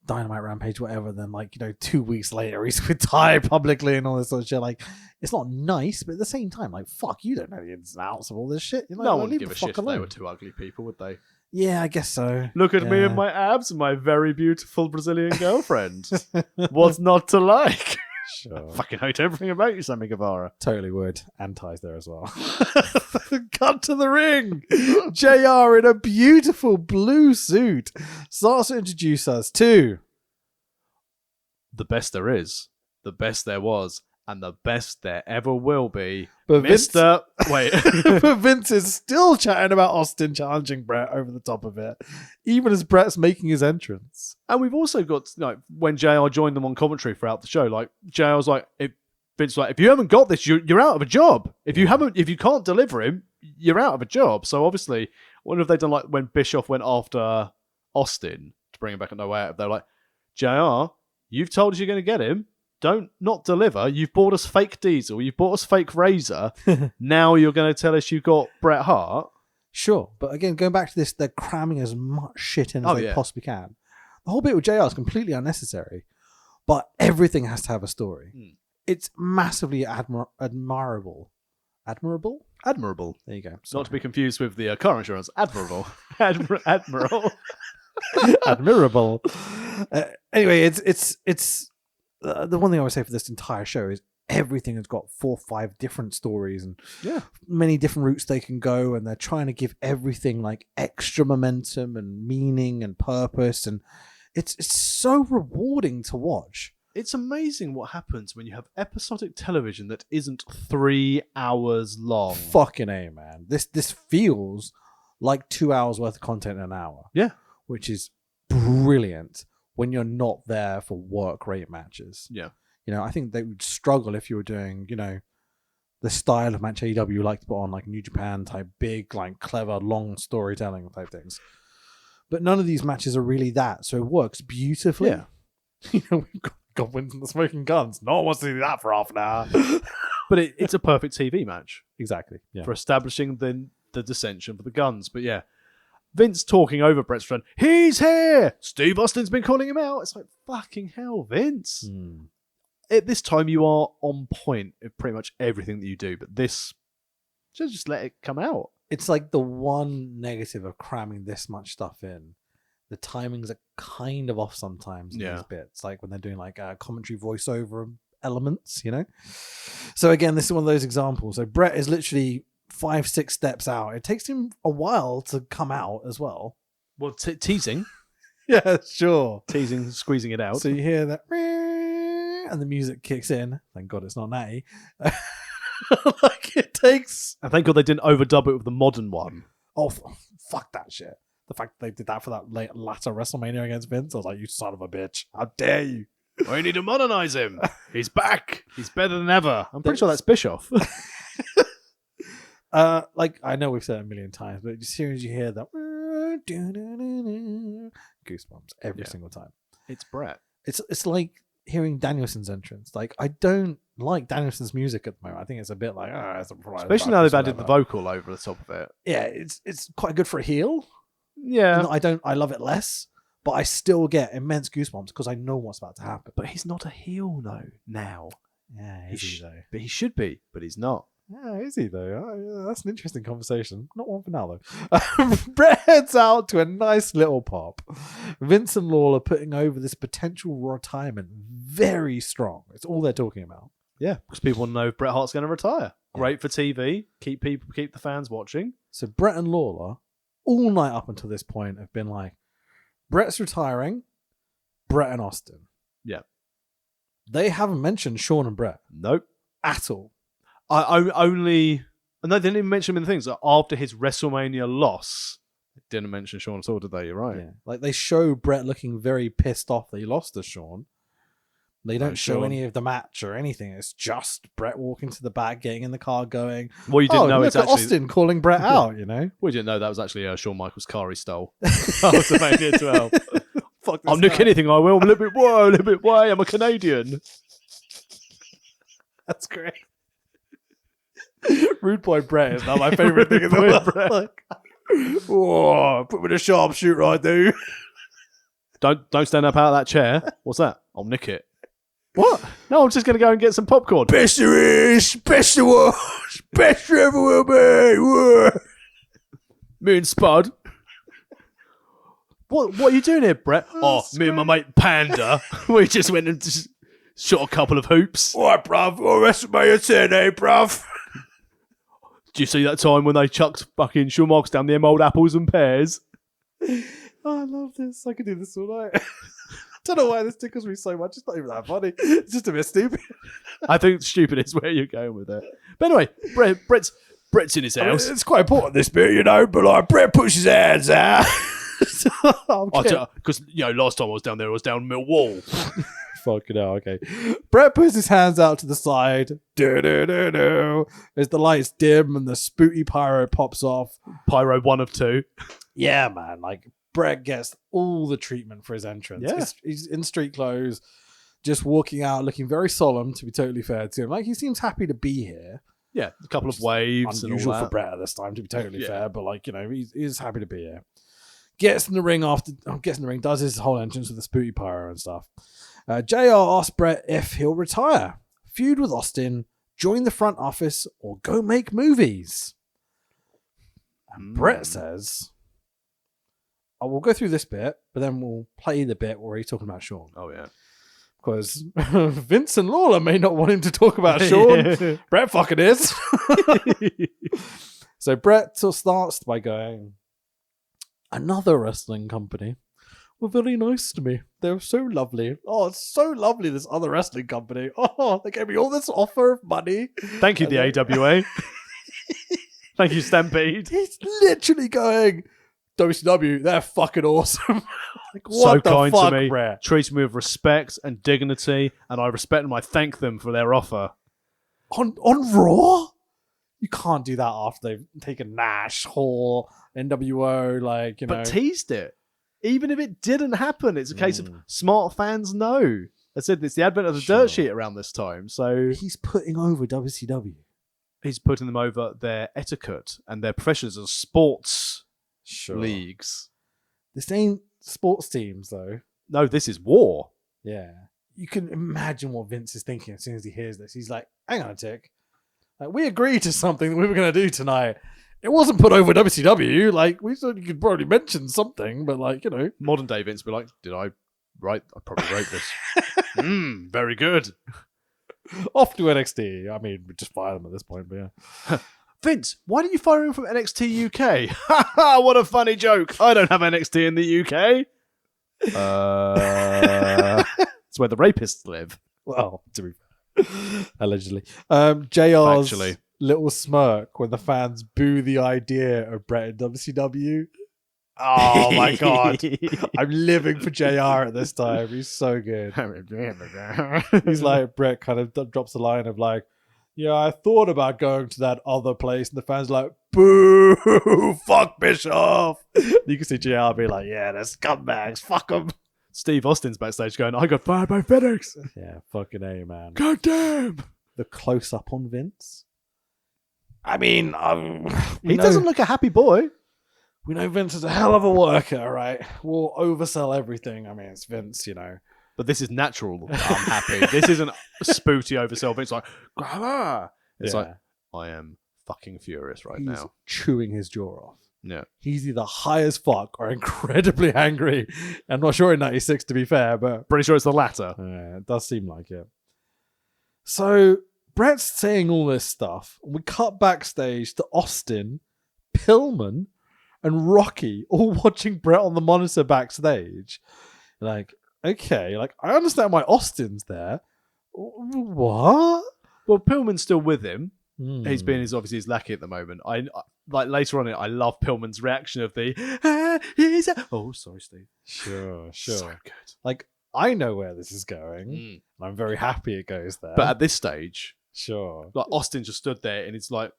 Dynamite Rampage, whatever. Then, like, you know, 2 weeks later, he's with Ty publicly and all this sort of shit. Like, it's not nice, but at the same time, like, fuck, you don't know the ins and outs of all this shit. You're like, No well, one would leave give the a shit fuck if they alone. were two ugly people, would they? Yeah, I guess so. Look at me Yeah. and my abs and my very beautiful Brazilian girlfriend. What's not to like? Sure. Fucking hate everything about you, Sammy Guevara. Totally would. And Ty's there as well. Cut to the ring. JR in a beautiful blue suit starts to introduce us to The best there is, the best there was, and the best there ever will be. But Mr. Wait. but Vince is still chatting about Austin challenging Brett over the top of it, even as Brett's making his entrance. And we've also got, like, when JR joined them on commentary throughout the show, like, JR's like, Vince like, if you haven't got this, you're out of a job. If you can't deliver him, you're out of a job. So obviously, what have they done, like, when Bischoff went after Austin to bring him back at No Way Out? They're like, JR, you've told us you're going to get him. Don't not deliver. You've bought us fake Diesel. You've bought us fake Razor. Now you're going to tell us you've got Bret Hart. Sure, but again, going back to this, they're cramming as much shit in as they possibly can. The whole bit with JR is completely unnecessary, but everything has to have a story. It's massively admirable. Admirable? Admirable. There you go. Not to be confused with the car insurance. Admirable. Admiral. Admirable. Anyway, it's the one thing I would say for this entire show is everything has got 4 or 5 different stories and many different routes they can go, and they're trying to give everything like extra momentum and meaning and purpose, and it's so rewarding to watch. It's amazing what happens when you have episodic television that isn't 3 hours long. Fucking A, man. This feels like 2 hours worth of content in an hour. Yeah. Which is brilliant when you're not there for work rate matches. Yeah. You know, I think they would struggle if you were doing, you know, the style of match AEW like to put on, like New Japan type, big, like clever, long storytelling type things. But none of these matches are really that, so it works beautifully. Yeah. You know, we've got Winston the Smoking Guns. No one wants to do that for half an hour. But it's a perfect TV match. Exactly. Yeah. For establishing the dissension for the Guns. But yeah, Vince talking over Brett's friend. He's here! Steve Austin's been calling him out. It's like, fucking hell, Vince. At this time, you are on point of pretty much everything that you do. But this, just let it come out. It's like the one negative of cramming this much stuff in. The timings are kind of off sometimes in these bits. Like when they're doing like commentary voiceover elements, you know? So again, this is one of those examples. So Brett is literally 5-6 steps out. It takes him a while to come out as well. Well, teasing. Yeah, sure. Teasing, squeezing it out. So you hear that, and the music kicks in. Thank God it's not Natty. Like it takes. And thank God they didn't overdub it with the modern one. Oh, fuck that shit. The fact that they did that for that latter WrestleMania against Vince, I was like, you son of a bitch. How dare you? We need to modernize him. He's back. He's better than ever. I'm pretty sure that's Bischoff. Like, I know we've said it a million times, but as soon as you hear that, goosebumps every single time. It's Brett. It's like hearing Danielson's entrance. Like, I don't like Danielson's music at the moment. I think it's a bit like, especially now they've added the vocal over the top of it. Yeah, it's quite good for a heel. Yeah. I love it less, but I still get immense goosebumps because I know what's about to happen. But he's not a heel, though, now. Yeah, is he though? But he should be, but he's not. Yeah, is he though? That's an interesting conversation. Not one for now though. Brett heads out to a nice little pop. Vince and Lawler putting over this potential retirement very strong. It's all they're talking about. Yeah, because people want to know if Bret Hart's going to retire. Great for TV. Keep the fans watching. So Brett and Lawler, all night up until this point, have been like, Brett's retiring. Brett and Austin. Yeah. They haven't mentioned Shawn and Brett. Nope. At all. No, they didn't even mention him in the things. After his WrestleMania loss, they didn't mention Shawn at all, did they? You're right. Yeah. Like, they show Brett looking very pissed off that he lost to Shawn. They don't show any of the match or anything. It's just Brett walking to the back, getting in the car, going, well, you didn't know look it's at actually Austin calling Brett out, you know? We didn't know that was actually Shawn Michaels' car he stole. WrestleMania 12. Fuck this I'll nick guy. anything I will. I'm a little bit way. I'm a Canadian. That's great. Rude Boy Brett is not my favourite thing in the world. Like, whoa, put me in a sharpshooter, I do. Don't stand up out of that chair. What's that? I'll nick it. What? No, I'm just going to go and get some popcorn. Best there is, best there was, best there ever will be. Whoa. Me and Spud. What are you doing here, Brett? Me and my mate Panda. We just went and just shot a couple of hoops. All right, bruv. WrestleMania 10, eh, bruv? Do you see that time when they chucked fucking Shawn Michaels down them old apples and pears? Oh, I love this. I could do this all night. Don't know why this tickles me so much. It's not even that funny. It's just a bit stupid. I think stupid is where you're going with it. But anyway, Brett's in his house. It's quite important, this bit, you know, but like, Brett pushes his hands out. Because, last time I was down there, I was down Millwall. Fucking hell, okay. Brett puts his hands out to the side. Do. As the lights dim and the spooky pyro pops off. Pyro 1 of 2. Yeah, man. Like, Brett gets all the treatment for his entrance. Yeah. He's in street clothes, just walking out, looking very solemn, to be totally fair to him. Like, he seems happy to be here. Yeah, a couple of waves and all unusual that. for Brett at this time, to be totally fair, but like, he's happy to be here. Gets in the ring, does his whole entrance with the spooky pyro and stuff. JR asks Brett if he'll retire, feud with Austin, join the front office, or go make movies. And Brett says, I will go through this bit, but then we'll play the bit where he's talking about Shawn. Oh, yeah. Because Vince and Lawler may not want him to talk about Shawn. Yeah. Brett fucking is. So Brett starts by going, another wrestling company were very nice to me. They were so lovely. Oh, it's so lovely, this other wrestling company. Oh, they gave me all this offer of money. Thank you, the AWA. Thank you, Stampede. He's literally going, WCW, they're fucking awesome. Like, what So the kind fuck, to me. Brett? Treats me with respect and dignity, and I respect them. I thank them for their offer. On Raw? You can't do that after they've taken Nash, Hall, NWO, But teased it. Even if it didn't happen, it's a case of smart fans know. I said it's the advent of the dirt sheet around this time, so he's putting over WCW. He's putting them over their etiquette and their professions as sports leagues. This ain't sports teams, though. No, this is war. Yeah. You can imagine what Vince is thinking as soon as he hears this. He's like, hang on a tick. Like, we agreed to something that we were going to do tonight. It wasn't put over WCW. Like, we thought you could probably mention something, but Modern day Vince be like, did I write? I probably wrote this. Very good. Off to NXT. I mean, we just fire them at this point, but yeah. Vince, why didn't you fire him from NXT UK? Ha ha, what a funny joke. I don't have NXT in the UK. It's where the rapists live. Well, to be fair. Allegedly. JR's Factually. little smirk when the fans boo the idea of Brett in WCW. Oh my god. I'm living for JR at this time. He's so good. He's like, Brett kind of drops a line of like, yeah, I thought about going to that other place. And the fans are like, boo, fuck Bischoff. You can see JR be like, yeah, they're scumbags, fuck them. Steve Austin's backstage going, I got fired by FedEx. Yeah, fucking A, man. God damn. The close up on Vince. I mean, He doesn't look a happy boy. We know Vince is a hell of a worker, right? We'll oversell everything. I mean, it's Vince, you know. But this is natural. I'm happy. This isn't spooty oversell. It's like, grabber. It's like, I am fucking furious right He's now. chewing his jaw off. Yeah. He's either high as fuck or incredibly angry. I'm not sure in 96, to be fair, but Pretty sure it's the latter. it does seem like it. So Brett's saying all this stuff. We cut backstage to Austin, Pillman, and Rocky all watching Brett on the monitor backstage. Like, okay, like I understand why Austin's there. What? Well, Pillman's still with him. He's Hmm. being obviously his lackey at the moment. I like later on. I love Pillman's reaction of the. Oh, sorry, Steve. Sure. So good. Like I know where this is going. Mm. And I'm very happy it goes there. But at this stage, sure, like Austin just stood there and it's like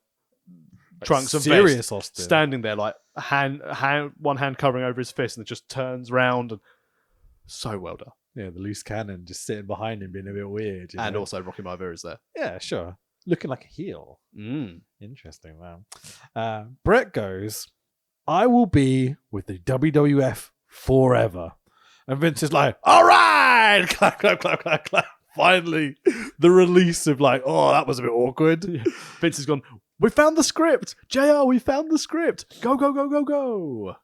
trunks and serious vest, Austin standing there like one hand covering over his fist, and it just turns round and so well done. Yeah, the loose cannon just sitting behind him, being a bit weird. You And know? also Rocky Maivia is there. yeah, sure, looking like a heel. Mm. Interesting, man. Brett goes, I will be with the WWF forever. And Vince is like, all right! Clap, clap, clap, clap, clap. Finally, the release of like, oh, that was a bit awkward. Vince has gone, we found the script! JR, we found the script! Go, go, go, go, go!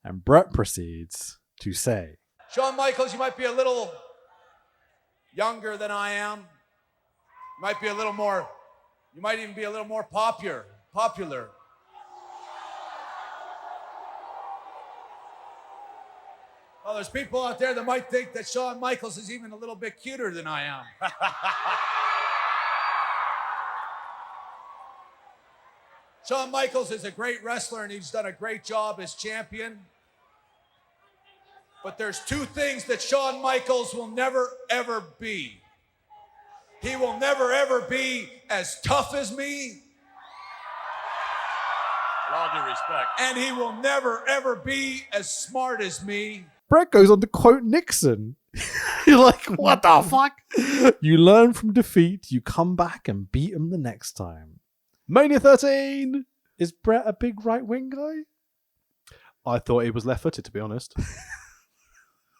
And Brett proceeds to say, Shawn Michaels, you might be a little younger than I am. You might be a little more, you might even be a little more popular. Well, there's people out there that might think that Shawn Michaels is even a little bit cuter than I am. Shawn Michaels is a great wrestler and he's done a great job as champion. But there's two things that Shawn Michaels will never, ever be. He will never, ever be as tough as me. With all due respect. And he will never, ever be as smart as me. Brett goes on to quote Nixon. You're like, what the fuck? You learn from defeat, you come back and beat him the next time. Mania 13! Is Brett a big right wing guy? I thought he was left-footed, to be honest.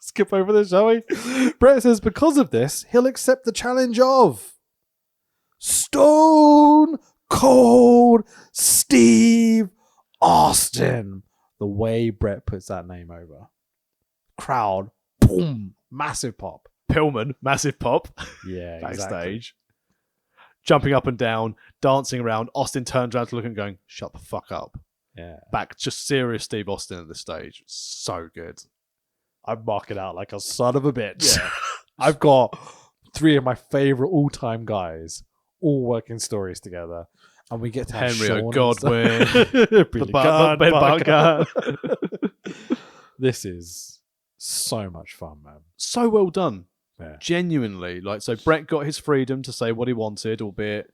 Skip over this, shall we? Brett says because of this, he'll accept the challenge of Stone Cold Steve Austin. The way Brett puts that name over. Crowd, boom, massive pop. Pillman, massive pop. Yeah, Backstage. Jumping up and down, dancing around. Austin turns around to look and going, shut the fuck up. Yeah. Back, just serious Steve Austin at this stage. So good. I'm marking out like a son of a bitch. Yeah. I've got three of my favorite all-time guys all working stories together. And we get to have Henry Shawn and O'Godwin, stuff. Billy Gunn, Ben Barker. Barker. This is so much fun, man. So well done. Yeah. Genuinely. Like, so Brett got his freedom to say what he wanted, albeit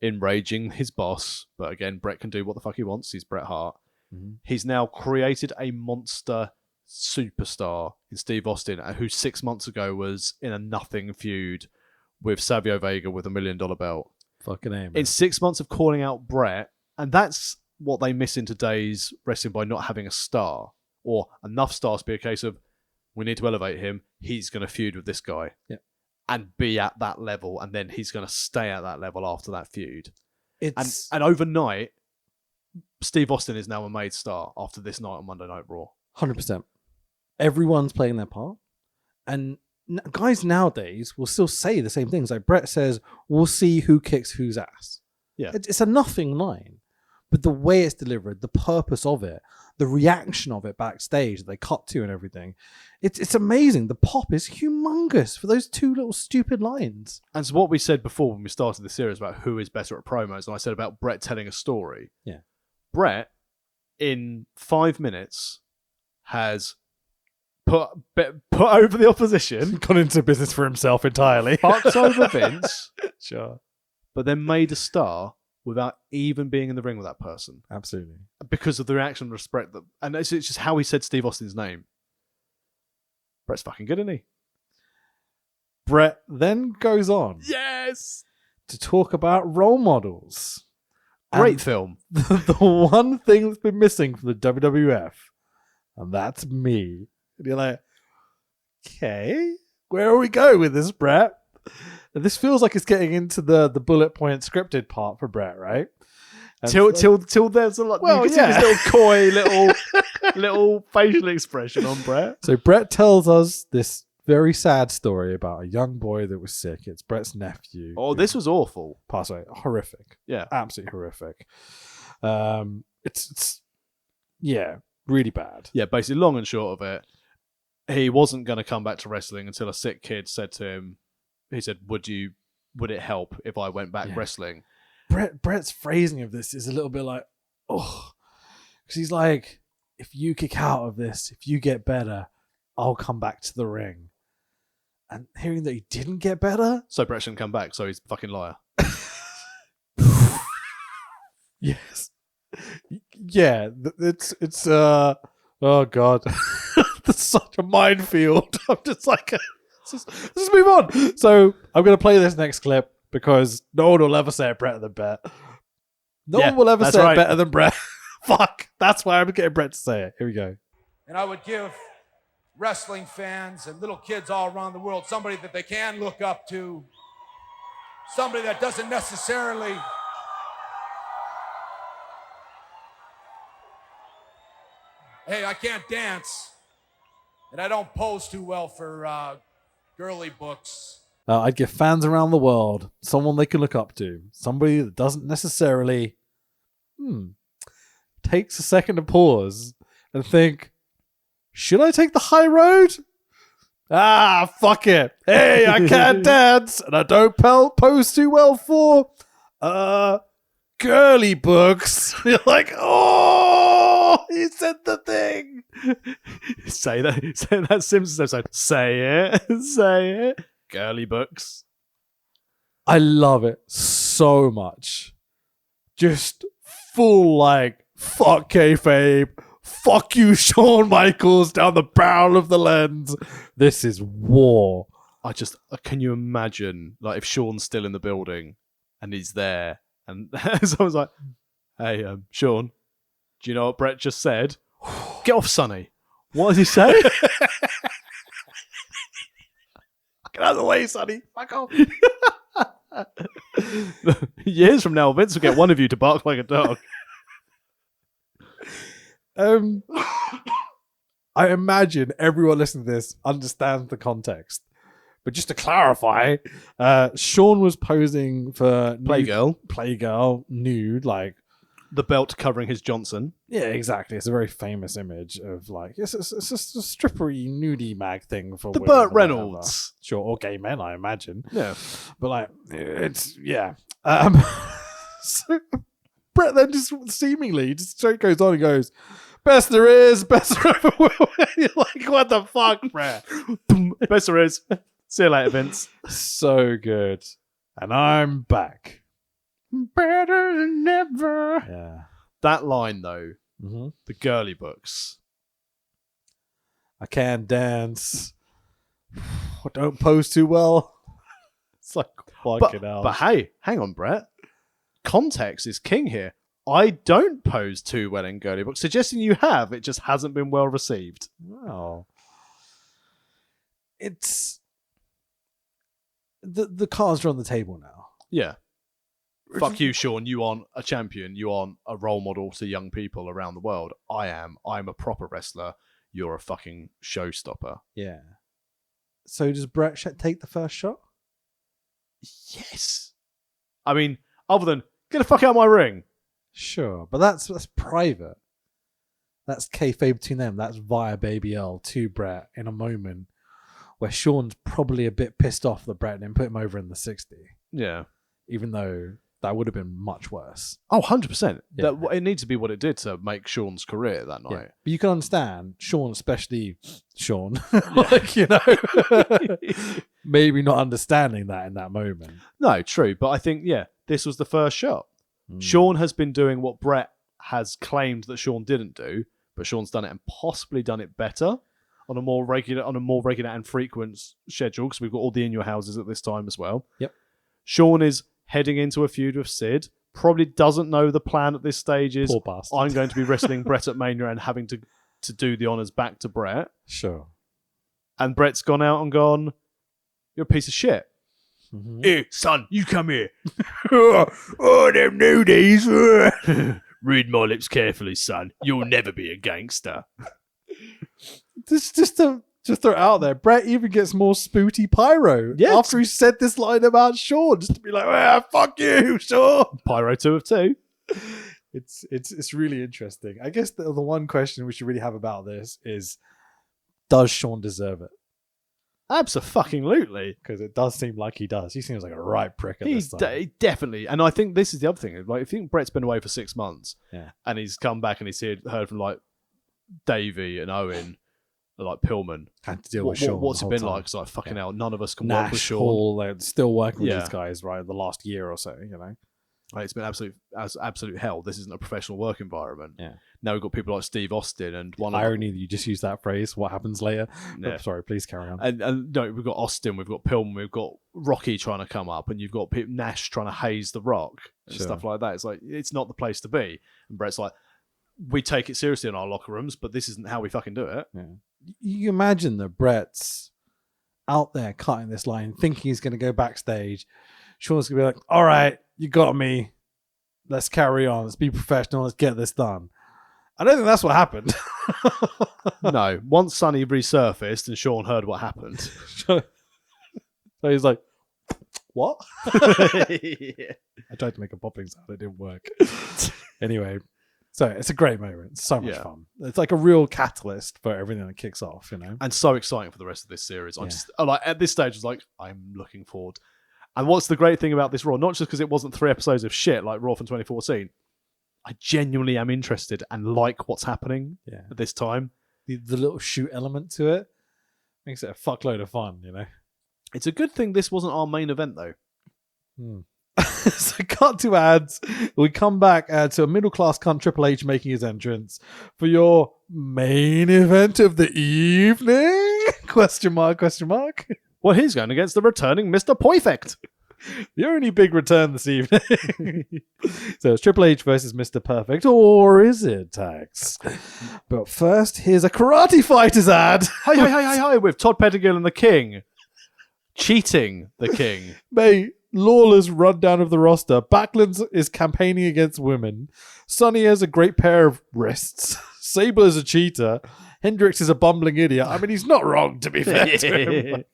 enraging his boss. But again, Brett can do what the fuck he wants. He's Bret Hart. Mm-hmm. He's now created a monster superstar in Steve Austin, who 6 months ago was in a nothing feud with Savio Vega with $1 million belt. Fucking aim. In 6 months of calling out Brett, and that's what they miss in today's wrestling by not having a star or enough stars to be a case of we need to elevate him. He's going to feud with this guy, and be at that level, and then he's going to stay at that level after that feud. And overnight, Steve Austin is now a made star after this night on Monday Night Raw. 100%. Everyone's playing their part. And guys nowadays will still say the same things. Like Brett says, we'll see who kicks whose ass. Yeah. It's a nothing line. but the way it's delivered, the purpose of it, the reaction of it backstage that they cut to and everything, it's amazing. The pop is humongous for those two little stupid lines. And so what we said before when we started the series about who is better at promos, and I said about Brett telling a story. Yeah. Brett, in 5 minutes, has put over the opposition, Gone into business for himself entirely. fucked over Vince, Sure. but then made a star without even being in the ring with that person Absolutely. because of the reaction and respect that, and it's just how he said Steve Austin's name. Brett's fucking good, isn't he? Brett then goes on Yes, to talk about role models. great And film. the one thing that's been missing from the WWF, and that's me. And you're like, okay, where are we going with this, Brett? And this feels like it's getting into the bullet point scripted part for Brett, right? And Till there's a lot. Well, you can see this little coy little facial expression on Brett. So Brett tells us this very sad story about a young boy that was sick. It's Brett's nephew. Oh, who this was awful. passed away. Horrific. Yeah. Absolutely horrific. It's really bad. Yeah, basically, long and short of it, he wasn't going to come back to wrestling until a sick kid said to him, he said, would it help if I went back Yeah. wrestling? Brett's phrasing of this is a little bit like, oh, because he's like, if you kick out of this, if you get better, I'll come back to the ring. And hearing that he didn't get better, So Brett shouldn't come back, so he's a fucking liar. yes, yeah, it's oh god, that's such a minefield. I'm just like, let's just move on. So I'm gonna play this next clip because no one will ever say it better than Brett. No Yeah, one will ever that's say right. it better than Brett. Fuck, that's why I'm getting Brett to say it. Here we go. And I would give wrestling fans and little kids all around the world somebody that they can look up to, somebody that doesn't necessarily hey, I can't dance and I don't pose too well for girly books. I'd give fans around the world someone they can look up to, somebody that doesn't necessarily takes a second to pause and think, should I take the high road? Ah, fuck it. Hey, I can't dance and I don't pose too well for girly books. You're like, oh, he said the thing. Say that Simpsons episode. Say it. Girly books. I love it so much. Just full like, fuck kayfabe, fuck you, Shawn Michaels, down the barrel of the lens. This is war. Can you imagine, like, if Sean's still in the building and he's there and someone's like, hey, Sean, do you know what Brett just said? Get off, Sonny. What does he say? Get out of the way, Sonny. Fuck off. Years from now, Vince will get one of you to bark like a dog. I imagine everyone listening to this understands the context. But just to clarify, Sean was posing for Playgirl nude, like The belt covering his Johnson. yeah, exactly. It's a very famous image of like it's just a strippery nudie mag thing for The women Burt or whatever. Reynolds. Sure, or gay men, I imagine. Yeah. But like it's yeah. So Brett then just seemingly just straight goes on and goes, best there is, best there ever will. You're like, what the fuck, Brett? Best there is. See you later, Vince. So good. And I'm back. Better than ever. Yeah. That line, though, Mm-hmm. the girly books. I can't dance. I don't pose too well. It's like fucking hell. But hey, hang on, Brett. Context is king here. I don't pose too well in girly books. Suggesting you have, it just hasn't been well received. Wow. It's the cards are on the table now. Yeah. Fuck you, Sean. You aren't a champion. You aren't a role model to young people around the world. I am. I'm a proper wrestler. You're a fucking showstopper. Yeah. So does Brett take the first shot? Yes. I mean, other than, get the fuck out of my ring. Sure, but that's private. That's kayfabe between them. That's via Baby L to Brett in a moment where Sean's probably a bit pissed off that Brett didn't put him over in the 60. Yeah. Even though that would have been much worse. Oh, 100%. Yeah. It needs to be what it did to make Sean's career that night. Yeah. But you can understand Sean, especially Sean, like, you know, maybe not understanding that in that moment. No, true. But I think, this was the first shot. Sean has been doing what Brett has claimed that Sean didn't do, but Sean's done it and possibly done it better on a more regular and frequent schedule, because we've got all the In Your Houses at this time as well. Yep. Sean is heading into a feud with Sid. Probably doesn't know the plan at this stage is Poor bastard. I'm going to be wrestling Brett at Mania and having to do the honours back to Brett. Sure. And Brett's gone out and gone, you're a piece of shit. Mm-hmm. Hey, son, you come here. oh, them nudies. Read my lips carefully, son. You'll never be a gangster. Just throw it out there. Brett even gets more spooty pyro after he said this line about Sean, just to be like, fuck you, Sean. Pyro 2 of 2. It's really interesting. I guess the one question we should really have about this is, does Sean deserve it? Absolutely. Because it does seem like he does. He seems like a right prick at this time. He definitely. And I think this is the other thing. Like, if you think Brett's been away for 6 months, and he's come back and he's heard from like Davey and Owen, like Pillman, had to deal with Sean. What's it been time. like? It's like, fucking hell, none of us can Nash, work with Sean. Hall, they're still working with these guys, right? The last year or so, you know. Like, it's been absolute hell. This isn't a professional work environment. Yeah. Now we've got people like Steve Austin and one. Irony that you just use that phrase. What happens later? Yeah. Oh, sorry, please carry on. And no, we've got Austin, we've got Pillman, we've got Rocky trying to come up, and you've got Nash trying to haze The Rock and stuff like that. It's like, it's not the place to be. And Brett's like, we take it seriously in our locker rooms, but this isn't how we fucking do it. Yeah. You imagine that Brett's out there cutting this line, thinking he's going to go backstage. Sean's going to be like, all right, you got me. Let's carry on. Let's be professional. Let's get this done. I don't think that's what happened. No. Once Sonny resurfaced and Sean heard what happened. So he's like, what? I tried to make a popping sound. It didn't work. Anyway, so it's a great moment. It's so much fun. It's like a real catalyst for everything that kicks off, you know? And so exciting for the rest of this series. I'm just like, at this stage, I was like, I'm looking forward. And what's the great thing about this Raw, not just because it wasn't 3 episodes of shit like Raw from 2014, I genuinely am interested and like what's happening at this time. The little shoot element to it makes it a fuckload of fun, you know? It's a good thing this wasn't our main event, though. So cut to ads. We come back to a middle-class cunt Triple H making his entrance for your main event of the evening? Question mark. Well, he's going against the returning Mr. Perfect. The only big return this evening. So it's Triple H versus Mr. Perfect, or is it, Tax? But first, here's a Karate Fighters ad. Hi, with Todd Pettingill and the King. Cheating the King. Mate, Lawler's rundown of the roster. Backlund is campaigning against women. Sonny has a great pair of wrists. Sable is a cheater. Hendricks is a bumbling idiot. I mean, he's not wrong, to be fair to him.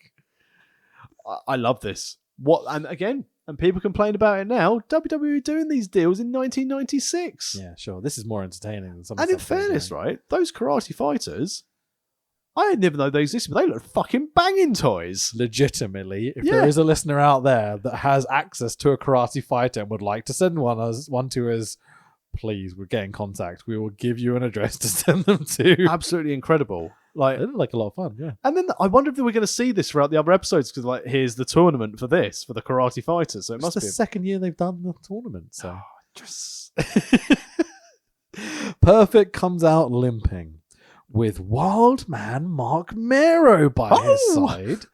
I love this. And people complain about it now. WWE doing these deals in 1996. Yeah, sure. This is more entertaining than some. And in fairness, right, those karate fighters, I didn't even know they existed, but they look fucking banging toys. Legitimately, if there is a listener out there that has access to a karate fighter and would like to send one to us, please, we'll get in contact. We will give you an address to send them to. Absolutely incredible. Like, it looked like a lot of fun, yeah. And then I wonder if we're going to see this throughout the other episodes, because like, here's the tournament for this, for the karate fighters. So it must be the second year they've done the tournament. So just Perfect comes out limping with Wild Man Mark Mero by his side.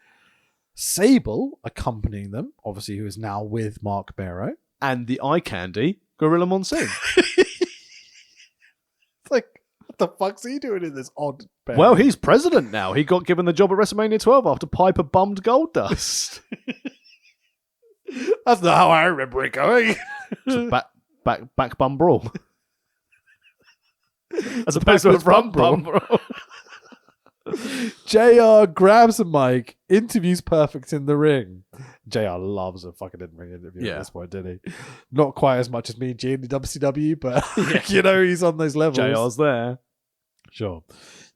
Sable accompanying them, obviously, who is now with Mark Mero. And the eye candy, Gorilla Monsoon. It's like, what the fuck's he doing in this odd band? Well, he's president now. He got given the job at WrestleMania 12 after Piper bummed Goldust. That's not how I remember it going. back bum brawl. As opposed to a front bum brawl. JR grabs a mic, interviews Perfect in the ring, JR loves a fucking in-ring interview Yeah. at this point, didn't he? Not quite as much as me and G in the WCW, but you know, he's on those levels. JR's there. Sure.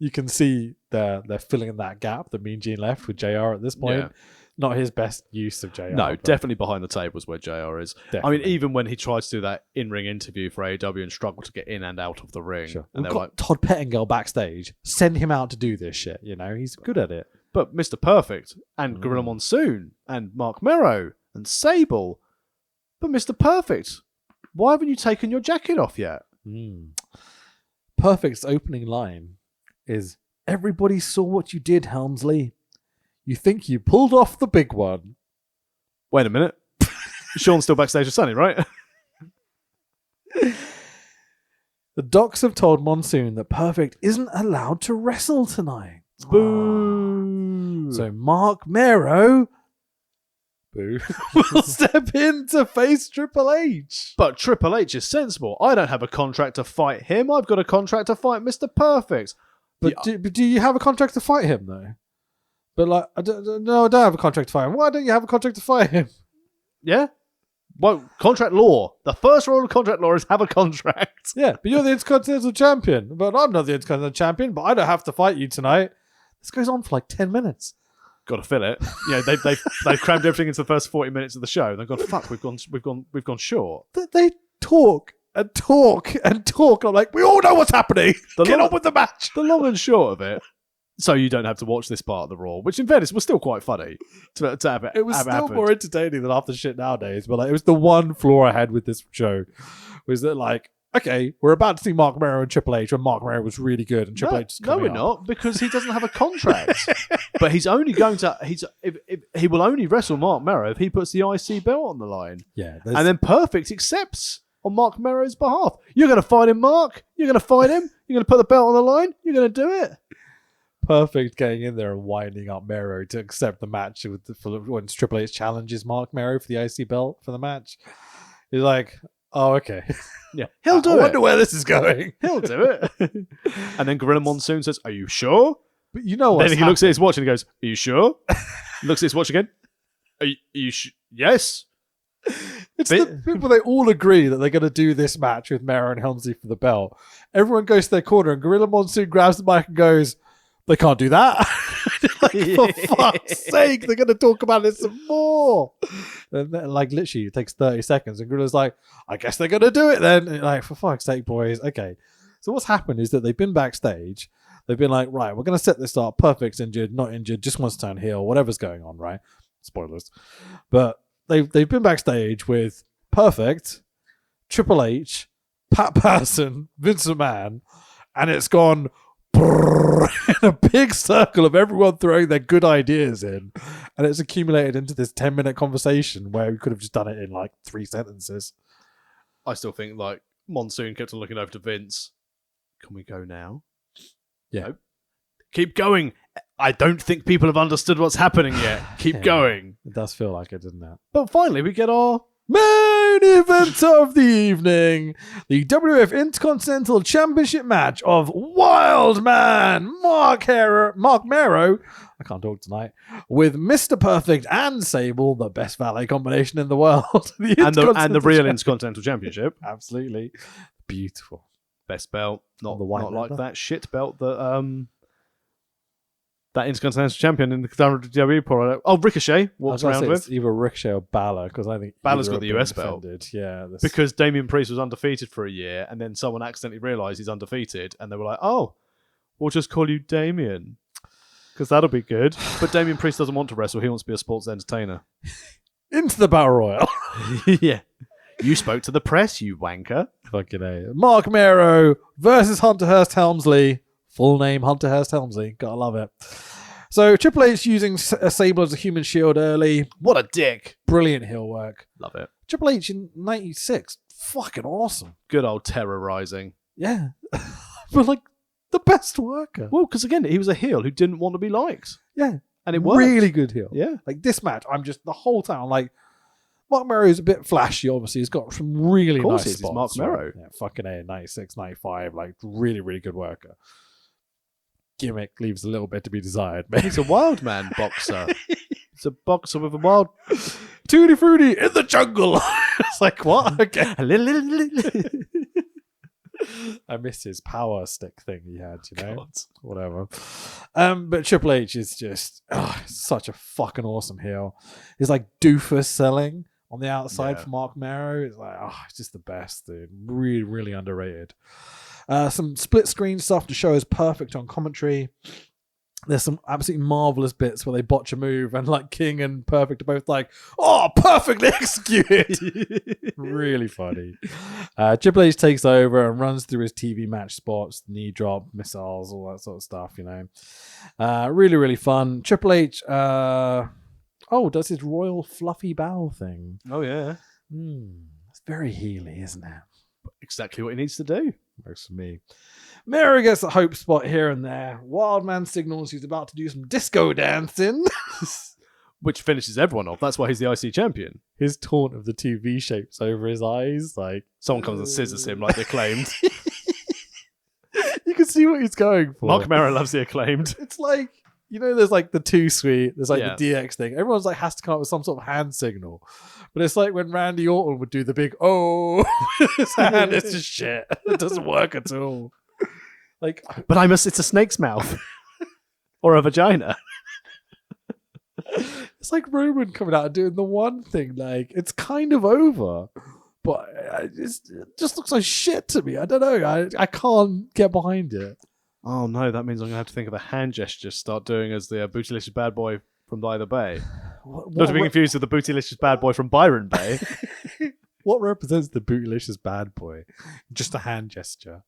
You can see they're filling in that gap that me and Gene left with JR at this point. Yeah. Not his best use of JR. No, but definitely behind the tables where JR is. I definitely. mean, even when he tried to do that in-ring interview for AEW and struggled to get in and out of the ring. Sure. And We've they're got like, Todd Pettingill backstage. Send him out to do this shit. You know, he's good at it. but Mr. Perfect and Gorilla Monsoon and Mark Mero and Sable. But Mr. Perfect, why haven't you taken your jacket off yet? Perfect's opening line is, "Everybody saw what you did, Helmsley. You think you pulled off the big one." Wait a minute. Sean's still backstage with Sonny, right? The docs have told Monsoon that Perfect isn't allowed to wrestle tonight. Boo. So Mark Mero will step in to face Triple H. But Triple H is sensible. I don't have a contract to fight him. I've got a contract to fight Mr. Perfect. But do you have a contract to fight him, though? But like, I don't have a contract to fight him. Why don't you have a contract to fight him? Yeah? Well, contract law. The first rule of contract law is have a contract. Yeah, but you're the Intercontinental Champion. But I'm not the Intercontinental Champion, but I don't have to fight you tonight. This goes on for like 10 minutes. Got to fill it. Yeah, they've crammed everything into the first 40 minutes of the show. They've gone, fuck, we've gone short. They talk and talk and talk. I'm like, we all know what's happening. Get on with the match. The long and short of it, so you don't have to watch this part of the Raw, which in fairness was still quite funny to have it. It was have still happened. more entertaining than half the shit nowadays. But like, it was the one flaw I had with this show, was that like, okay, we're about to see Mark Mero and Triple H when Mark Mero was really good and Triple H is No, coming we're up. not, because he doesn't have a contract. But he's only going to if he will only wrestle Mark Mero if he puts the IC belt on the line. Yeah, And then Perfect accepts on Mark Mero's behalf. You're going to fight him, Mark. You're going to fight him. You're going to put the belt on the line. You're going to do it. Perfect getting in there and winding up Mero to accept the match when Triple H challenges Mark Mero for the IC belt for the match. He's like, oh, okay. Yeah, he'll do I it. wonder where this is going. He'll do it. And then Gorilla Monsoon says, "Are you sure?" But you know what? Then he looks at his watch and he goes, "Are you sure?" Looks at his watch again. Are you yes? It's the people, they all agree that they're going to do this match with Mero and Helmsley for the belt. Everyone goes to their corner and Gorilla Monsoon grabs the mic and goes, they can't do that. Like, for fuck's sake, they're going to talk about it some more. And then, like, literally, it takes 30 seconds. And Gorilla's like, I guess they're going to do it then. And like, for fuck's sake, boys. Okay. So what's happened is that they've been backstage. They've been like, right, we're going to set this up. Perfect's injured, not injured, just wants to turn heel, whatever's going on, right? Spoilers. But they've been backstage with Perfect, Triple H, Pat Patterson, Vince McMahon, and it's gone in a big circle of everyone throwing their good ideas in, and it's accumulated into this 10-minute conversation where we could have just done it in like 3 sentences. I still think like Monsoon kept on looking over to Vince. Can we go now? Yeah. No. Keep going. I don't think people have understood what's happening yet. Keep Yeah. going. It does feel like it, doesn't it? But finally, we get our Main event of the evening, the WWF Intercontinental Championship match of Wild Man Mark Mero, I can't talk tonight, with Mr. Perfect and Sable, the best valet combination in the world. and the real Intercontinental Intercontinental Championship. Absolutely beautiful. Best belt. Not The white not like leather. that shit belt that that Intercontinental Champion in the WWE product. Oh, Ricochet walks around with. It's either Ricochet or Balor, because I think Balor's either got the have been US belt. defended. Yeah, Because Damian Priest was undefeated for a year, and then someone accidentally realised he's undefeated, and they were like, "Oh, we'll just call you Damian, because that'll be good." But Damian Priest doesn't want to wrestle; he wants to be a sports entertainer. into the Battle Royal. Yeah, you spoke to the press, you wanker. Fucking A. Mark Mero versus Hunter Hearst Helmsley. Full name Hunter Hearst Helmsley. Gotta love it. So Triple H using Sable as a human shield early. What a dick! Brilliant heel work. Love it. Triple H in 96. Fucking awesome. Good old terrorizing. Yeah. But like the best worker. Well, because again, he was a heel who didn't want to be liked, Yeah. and it worked. Really good heel. Yeah. Like this match, I'm just the whole time I'm like, Mark Mero is a bit flashy, obviously. He's got some really Of course nice he is. He's spots. Mark right? Mero. Yeah, fucking A, 96, 95. Like, really, really good worker. Gimmick leaves a little bit to be desired, maybe. He's a wild man boxer. It's a boxer with a wild Tutti Frutti in the jungle. It's like, what? Okay. I missed his power stick thing he had, you know? God. Whatever. But Triple H is just such a fucking awesome heel. He's like doofus selling on the outside for Mark Mero. It's like, it's just the best, dude. Really, really underrated. Some split screen stuff to show is perfect on commentary. There's some absolutely marvelous bits where they botch a move and like King and Perfect are both like, perfectly executed. Really funny. Triple H takes over and runs through his TV match spots, knee drop, missiles, all that sort of stuff, you know. Really, really fun. Triple H, does his royal fluffy bow thing. Oh, yeah. It's very healy, isn't it? Exactly what he needs to do. Works for me. Mary gets a hope spot here and there. Wildman signals he's about to do some disco dancing. Which finishes everyone off. That's why he's the IC champion. His taunt of the two V shapes over his eyes, like someone comes and scissors him like the Acclaimed. You can see what he's going for. Mark Mero loves the Acclaimed. It's like, you know, there's like the 2 Sweet, there's like Yeah. the DX thing. Everyone's like has to come up with some sort of hand signal. But it's like when Randy Orton would do the big his hand, it's just shit. It doesn't work at all. Like, But it's a snake's mouth. Or a vagina. it's like Roman coming out and doing the one thing. Like, it's kind of over. But it just looks like shit to me. I don't know. I can't get behind it. Oh no, that means I'm going to have to think of a hand gesture to start doing as the Bootylicious Bad Boy from By the Bay. Not to be confused with the Bootylicious Bad Boy from Byron Bay. What represents the Bootylicious Bad Boy? Just a hand gesture.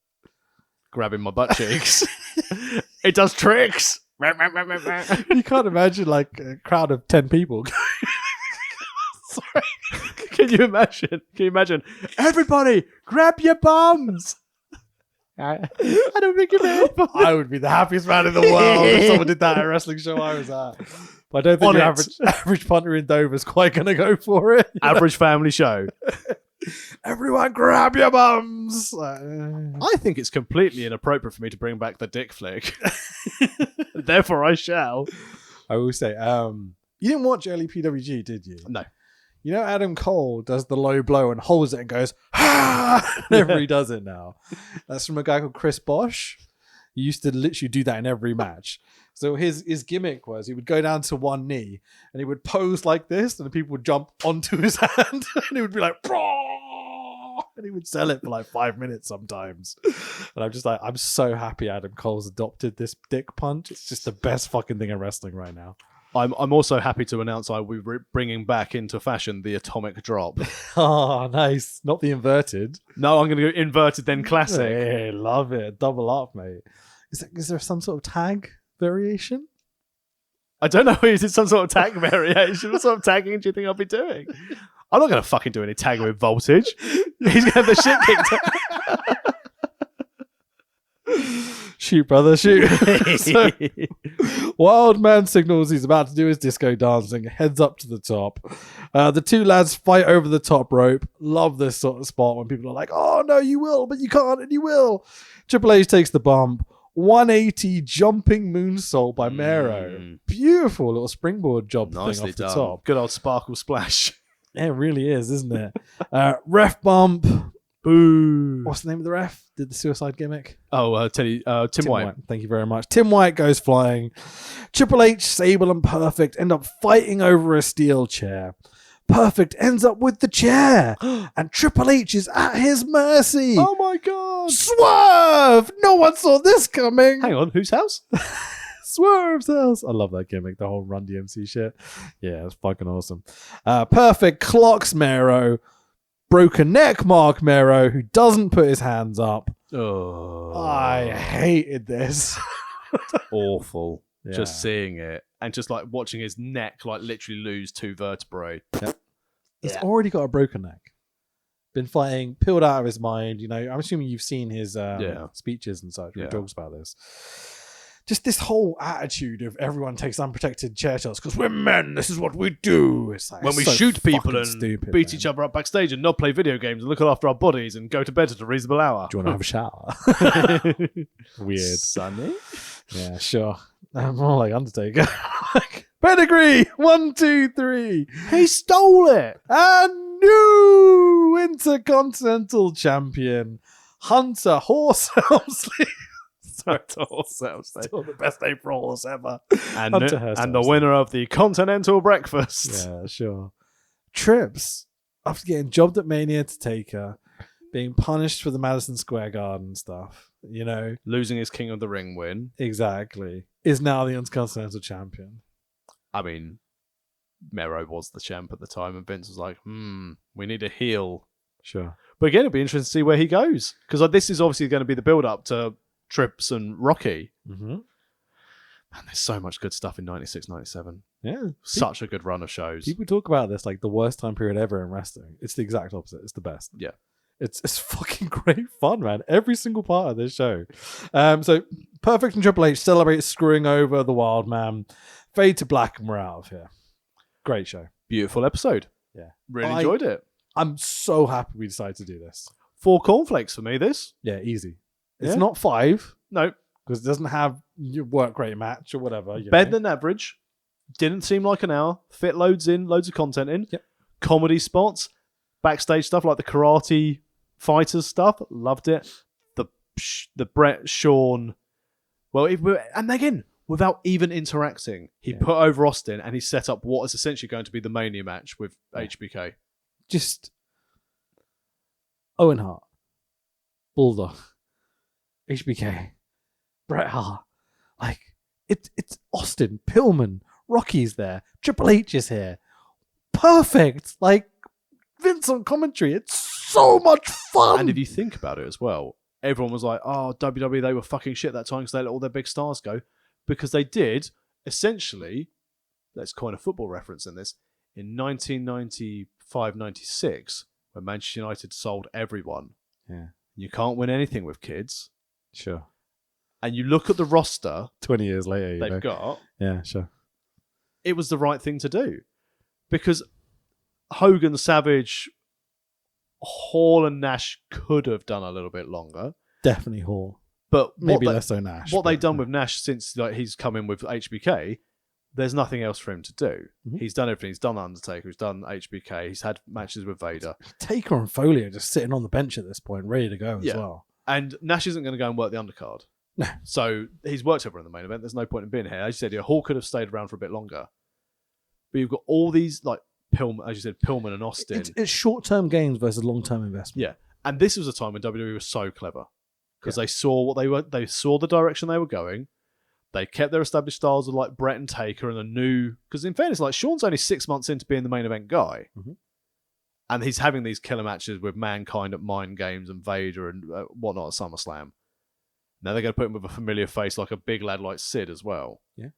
Grabbing my butt cheeks. It does tricks. You can't imagine like a crowd of 10 people. Sorry. Can you imagine? Everybody, grab your bums. I don't think you're I would be the happiest man in the world if someone did that at a wrestling show I was at. But I don't think the average punter in Dover is quite going to go for it. Average family show. Everyone grab your bums. I think it's completely inappropriate for me to bring back the dick flick. Therefore, I shall. I will say, you didn't watch early PWG, did you? No. You know Adam Cole does the low blow and holds it and goes, ha! Whenever he does it now. That's from a guy called Chris Bosch. He used to literally do that in every match. So his gimmick was he would go down to one knee and he would pose like this and the people would jump onto his hand and he would be like, "Brawr!" And he would sell it for like 5 minutes sometimes. And I'm just like, I'm so happy Adam Cole's adopted this dick punch. It's just the best fucking thing in wrestling right now. I'm also happy to announce I will be bringing back into fashion the atomic drop. Oh, nice. Not the inverted. No, I'm going to go inverted then classic. Hey, love it. Double up, mate. Is there some sort of tag variation? I don't know. Is it some sort of tag variation? What sort of tagging do you think I'll be doing? I'm not going to fucking do any tagging with Voltage. He's going to have the shit kicked out. Shoot, brother, shoot. So, Wild Man signals he's about to do his disco dancing, heads up to the top. The two lads fight over the top rope. Love this sort of spot when people are like, oh no, you will, but you can't, and you will. Triple H takes the bump. 180 jumping moonsault by Mero. Beautiful little springboard job Nicely thing off done. the top. Good old sparkle splash. It really is, isn't it? Ref bump. Boo. What's the name of the ref? Did the suicide gimmick? Oh, Tim White. Thank you very much. Tim White goes flying. Triple H, Sable, and Perfect end up fighting over a steel chair. Perfect ends up with the chair, and Triple H is at his mercy. Oh my god. Swerve! No one saw this coming. Hang on, whose house? Swerve's house. I love that gimmick, the whole Run DMC shit. Yeah, it's fucking awesome. Perfect clocks Mero. Broken neck Mark Mero, who doesn't put his hands up. Oh, I hated this. Awful. Yeah. Just seeing it and just like watching his neck like literally lose 2 vertebrae. He's already got a broken neck. Been fighting, peeled out of his mind. You know, I'm assuming you've seen his speeches and such. He talks about this. Just this whole attitude of everyone takes unprotected chair shots because we're men. This is what we do. It's like, When we so shoot people fucking and stupid, beat man. each other up backstage and not play video games and look after our bodies and go to bed at a reasonable hour. Do you want to have a shower? Weird. Sunny? Yeah, sure. More like Undertaker. Pedigree 1, 2, 3. He stole it. And new Intercontinental Champion Hunter Horse Helmsley. Still the best name for a horse ever. And Hunter the Helmsley. winner of the Continental Breakfast. Yeah, sure. Trips, after getting jobbed at Mania to Taker, being punished for the Madison Square Garden stuff, you know, Losing his King of the Ring win. exactly, is now the Intercontinental Champion. I mean, Mero was the champ at the time, and Vince was like, we need a heel. Sure. But again, it'll be interesting to see where he goes. Because this is obviously going to be the build-up to Trips and Rocky. Mm-hmm. Man, there's so much good stuff in 96, 97. Yeah. Such a good run of shows. People talk about this like the worst time period ever in wrestling. It's the exact opposite. It's the best. Yeah. It's fucking great fun, man. Every single part of this show. So Perfect and Triple H celebrate screwing over the Wild Man. Fade to black and we're out of here. Great show. Beautiful episode. Yeah. Really enjoyed it. I'm so happy we decided to do this. 4 cornflakes for me, this. Yeah, easy. It's Yeah. not 5 No. because it doesn't have your work rate match or whatever. Better than average. Didn't seem like an hour. Fit loads of content in. Yep. Comedy spots. Backstage stuff like the karate fighters stuff. Loved it. The Brett, Sean. Well, and again, without even interacting, he put over Austin and he set up what is essentially going to be the Mania match with HBK. Just Owen Hart, Bulldog, HBK, Bret Hart. Like it's Austin, Pillman, Rocky's there, Triple H is here. Perfect. Like Vince on commentary. It's so much fun. And if you think about it as well, everyone was like, oh, WWE, they were fucking shit that time because they let all their big stars go. Because they did, essentially, let's coin a football reference in this, in 1995-96, when Manchester United sold everyone. Yeah. You can't win anything with kids. Sure. And you look at the roster 20 years later, they've got, Yeah, sure. it was the right thing to do. Because Hogan, Savage, Hall and Nash could have done a little bit longer. Definitely Hall. But Maybe less so Nash. What but- they've done with Nash since he's come in with HBK, there's nothing else for him to do. Mhm. He's done everything. He's done Undertaker. He's done HBK. He's had matches with Vader. Taker and Foley are just sitting on the bench at this point, ready to go as Yeah. well. And Nash isn't going to go and work the undercard. No. So he's worked over in the main event. There's no point in being here. As you said, Hall could have stayed around for a bit longer. But you've got all these, like, Pillman, as you said, Pillman and Austin. It's short-term gains versus long-term investment. Yeah. And this was a time when WWE was so clever. Because they saw they saw the direction they were going. They kept their established styles of like Brett and Taker and a new, because in fairness, like Sean's only 6 months into being the main event guy. Mhm. And he's having these killer matches with Mankind at Mind Games and Vader and whatnot at SummerSlam. Now they're going to put him with a familiar face like a big lad like Sid as well. Yeah.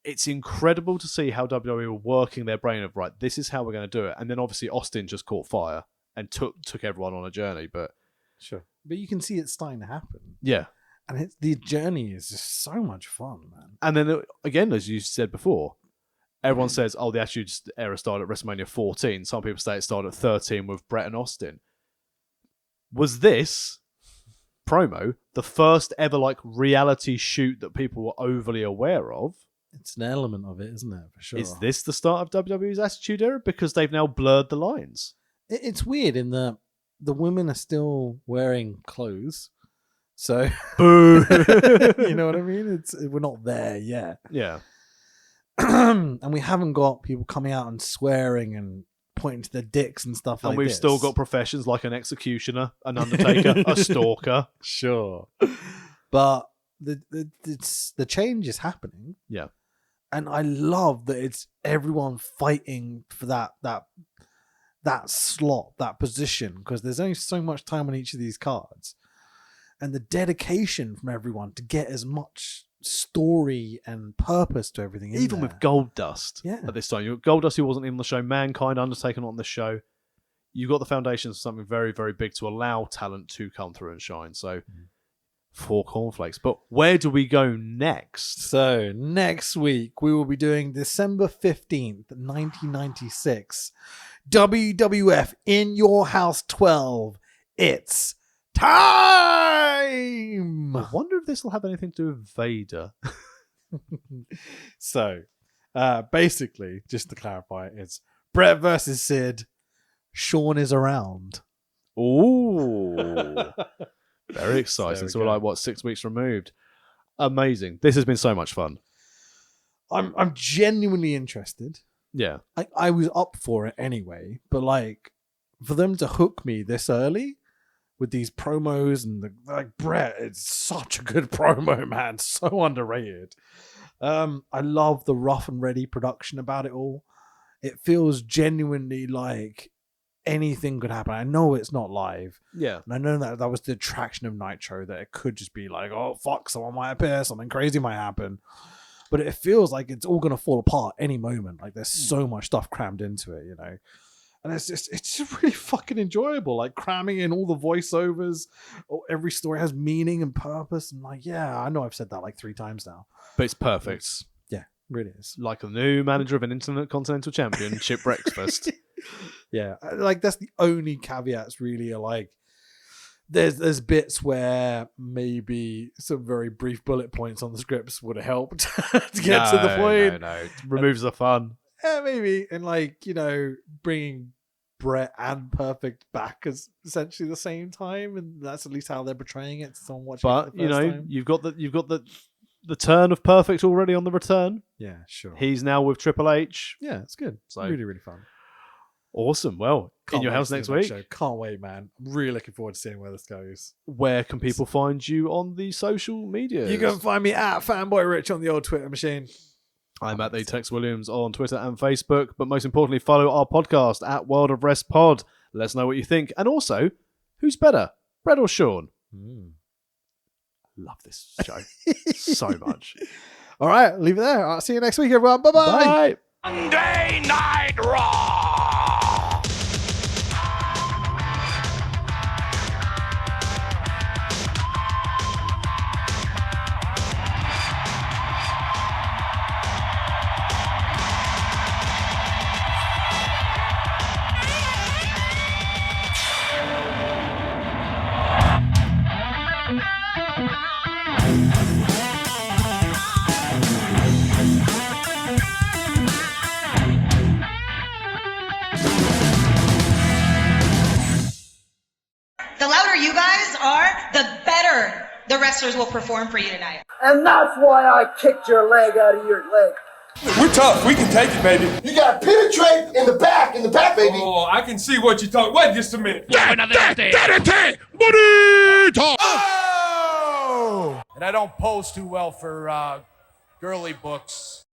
It's incredible to see how WWE were working their brain of, right, this is how we're going to do it. And then obviously Austin just caught fire and took everyone on a journey. But Sure. But you can see it's starting to happen. yeah. And the journey is just so much fun, man. And then again, as you said before, everyone says, oh, the Attitude Era started at WrestleMania 14. Some people say it started at 13 with Brett and Austin. Was this promo the first ever like reality shoot that people were overly aware of? It's an element of it, isn't it? For sure. Is this the start of WWE's Attitude Era? Because they've now blurred the lines. It's weird in that the women are still wearing clothes. So, Boo! you know what I mean? We're not there yet. Yeah. And we haven't got people coming out and swearing and pointing to their dicks and stuff like And we've this. still got professions like an executioner, an undertaker, a stalker. Sure. But the change is happening. Yeah. And I love that it's everyone fighting for that slot, that position, because there's only so much time on each of these cards. And the dedication from everyone to get as much story and purpose to everything. Even with Goldust at this time. You've got Goldust, who wasn't in the show, Mankind, Undertaker not on the show. You've got the foundations of something very, very big to allow talent to come through and shine. So, 4 cornflakes. But where do we go next? So next week we will be doing December 15th, 1996. WWF In Your House 12. It's time! I wonder if this will have anything to do with Vader. So, basically, just to clarify, it's Brett versus Sid. Sean is around. Ooh. Very exciting. So we're like, 6 weeks removed. Amazing. This has been so much fun. I'm genuinely interested. Yeah. I was up for it anyway, but like for them to hook me this early with these promos and Brett, it's such a good promo, man. So underrated. I love the rough and ready production about it all. It feels genuinely like anything could happen. I know it's not live. Yeah. And I know that was the attraction of Nitro, that it could just be like, oh, fuck, someone might appear, something crazy might happen. But it feels like it's all going to fall apart any moment. Like there's so much stuff crammed into it, you know? And it's just really fucking enjoyable. Like cramming in all the voiceovers. Every story has meaning and purpose. And like, yeah, I know I've said that like 3 times now. But it's perfect. Yeah, really is. Like a new manager of an Intercontinental Championship breakfast. Yeah, like that's the only caveats really are like, there's bits where maybe some very brief bullet points on the scripts would have helped to get to the point. No, it removes the fun. Yeah, maybe. And like, you know, bringing Brett and Perfect back as essentially the same time, and that's at least how they're portraying it to someone watching. But it the first time. you've got the turn of Perfect already on the return. Yeah, sure. He's now with Triple H. Yeah, it's good. So really, really fun. Awesome. Well, Can't in your wait house to see next the next week. show. Can't wait, man. I'm really looking forward to seeing where this goes. Where can people find you on the social media? You can find me at Fanboy Rich on the old Twitter machine. I'm at the Tex Williams on Twitter and Facebook, but most importantly, follow our podcast at World of Rest Pod. Let us know what you think, and also, who's better, Brett or Sean? Love this show so much. All right, leave it there. I'll see you next week, everyone. Bye-bye. Bye. Monday Night Raw. The louder you guys are, the better the wrestlers will perform for you tonight. And that's why I kicked your leg out of your leg. We're tough. We can take it, baby. You gotta penetrate in the back, baby. Oh, I can see what you're talking. Wait just a minute. Oh! And I don't pose too well for girly books.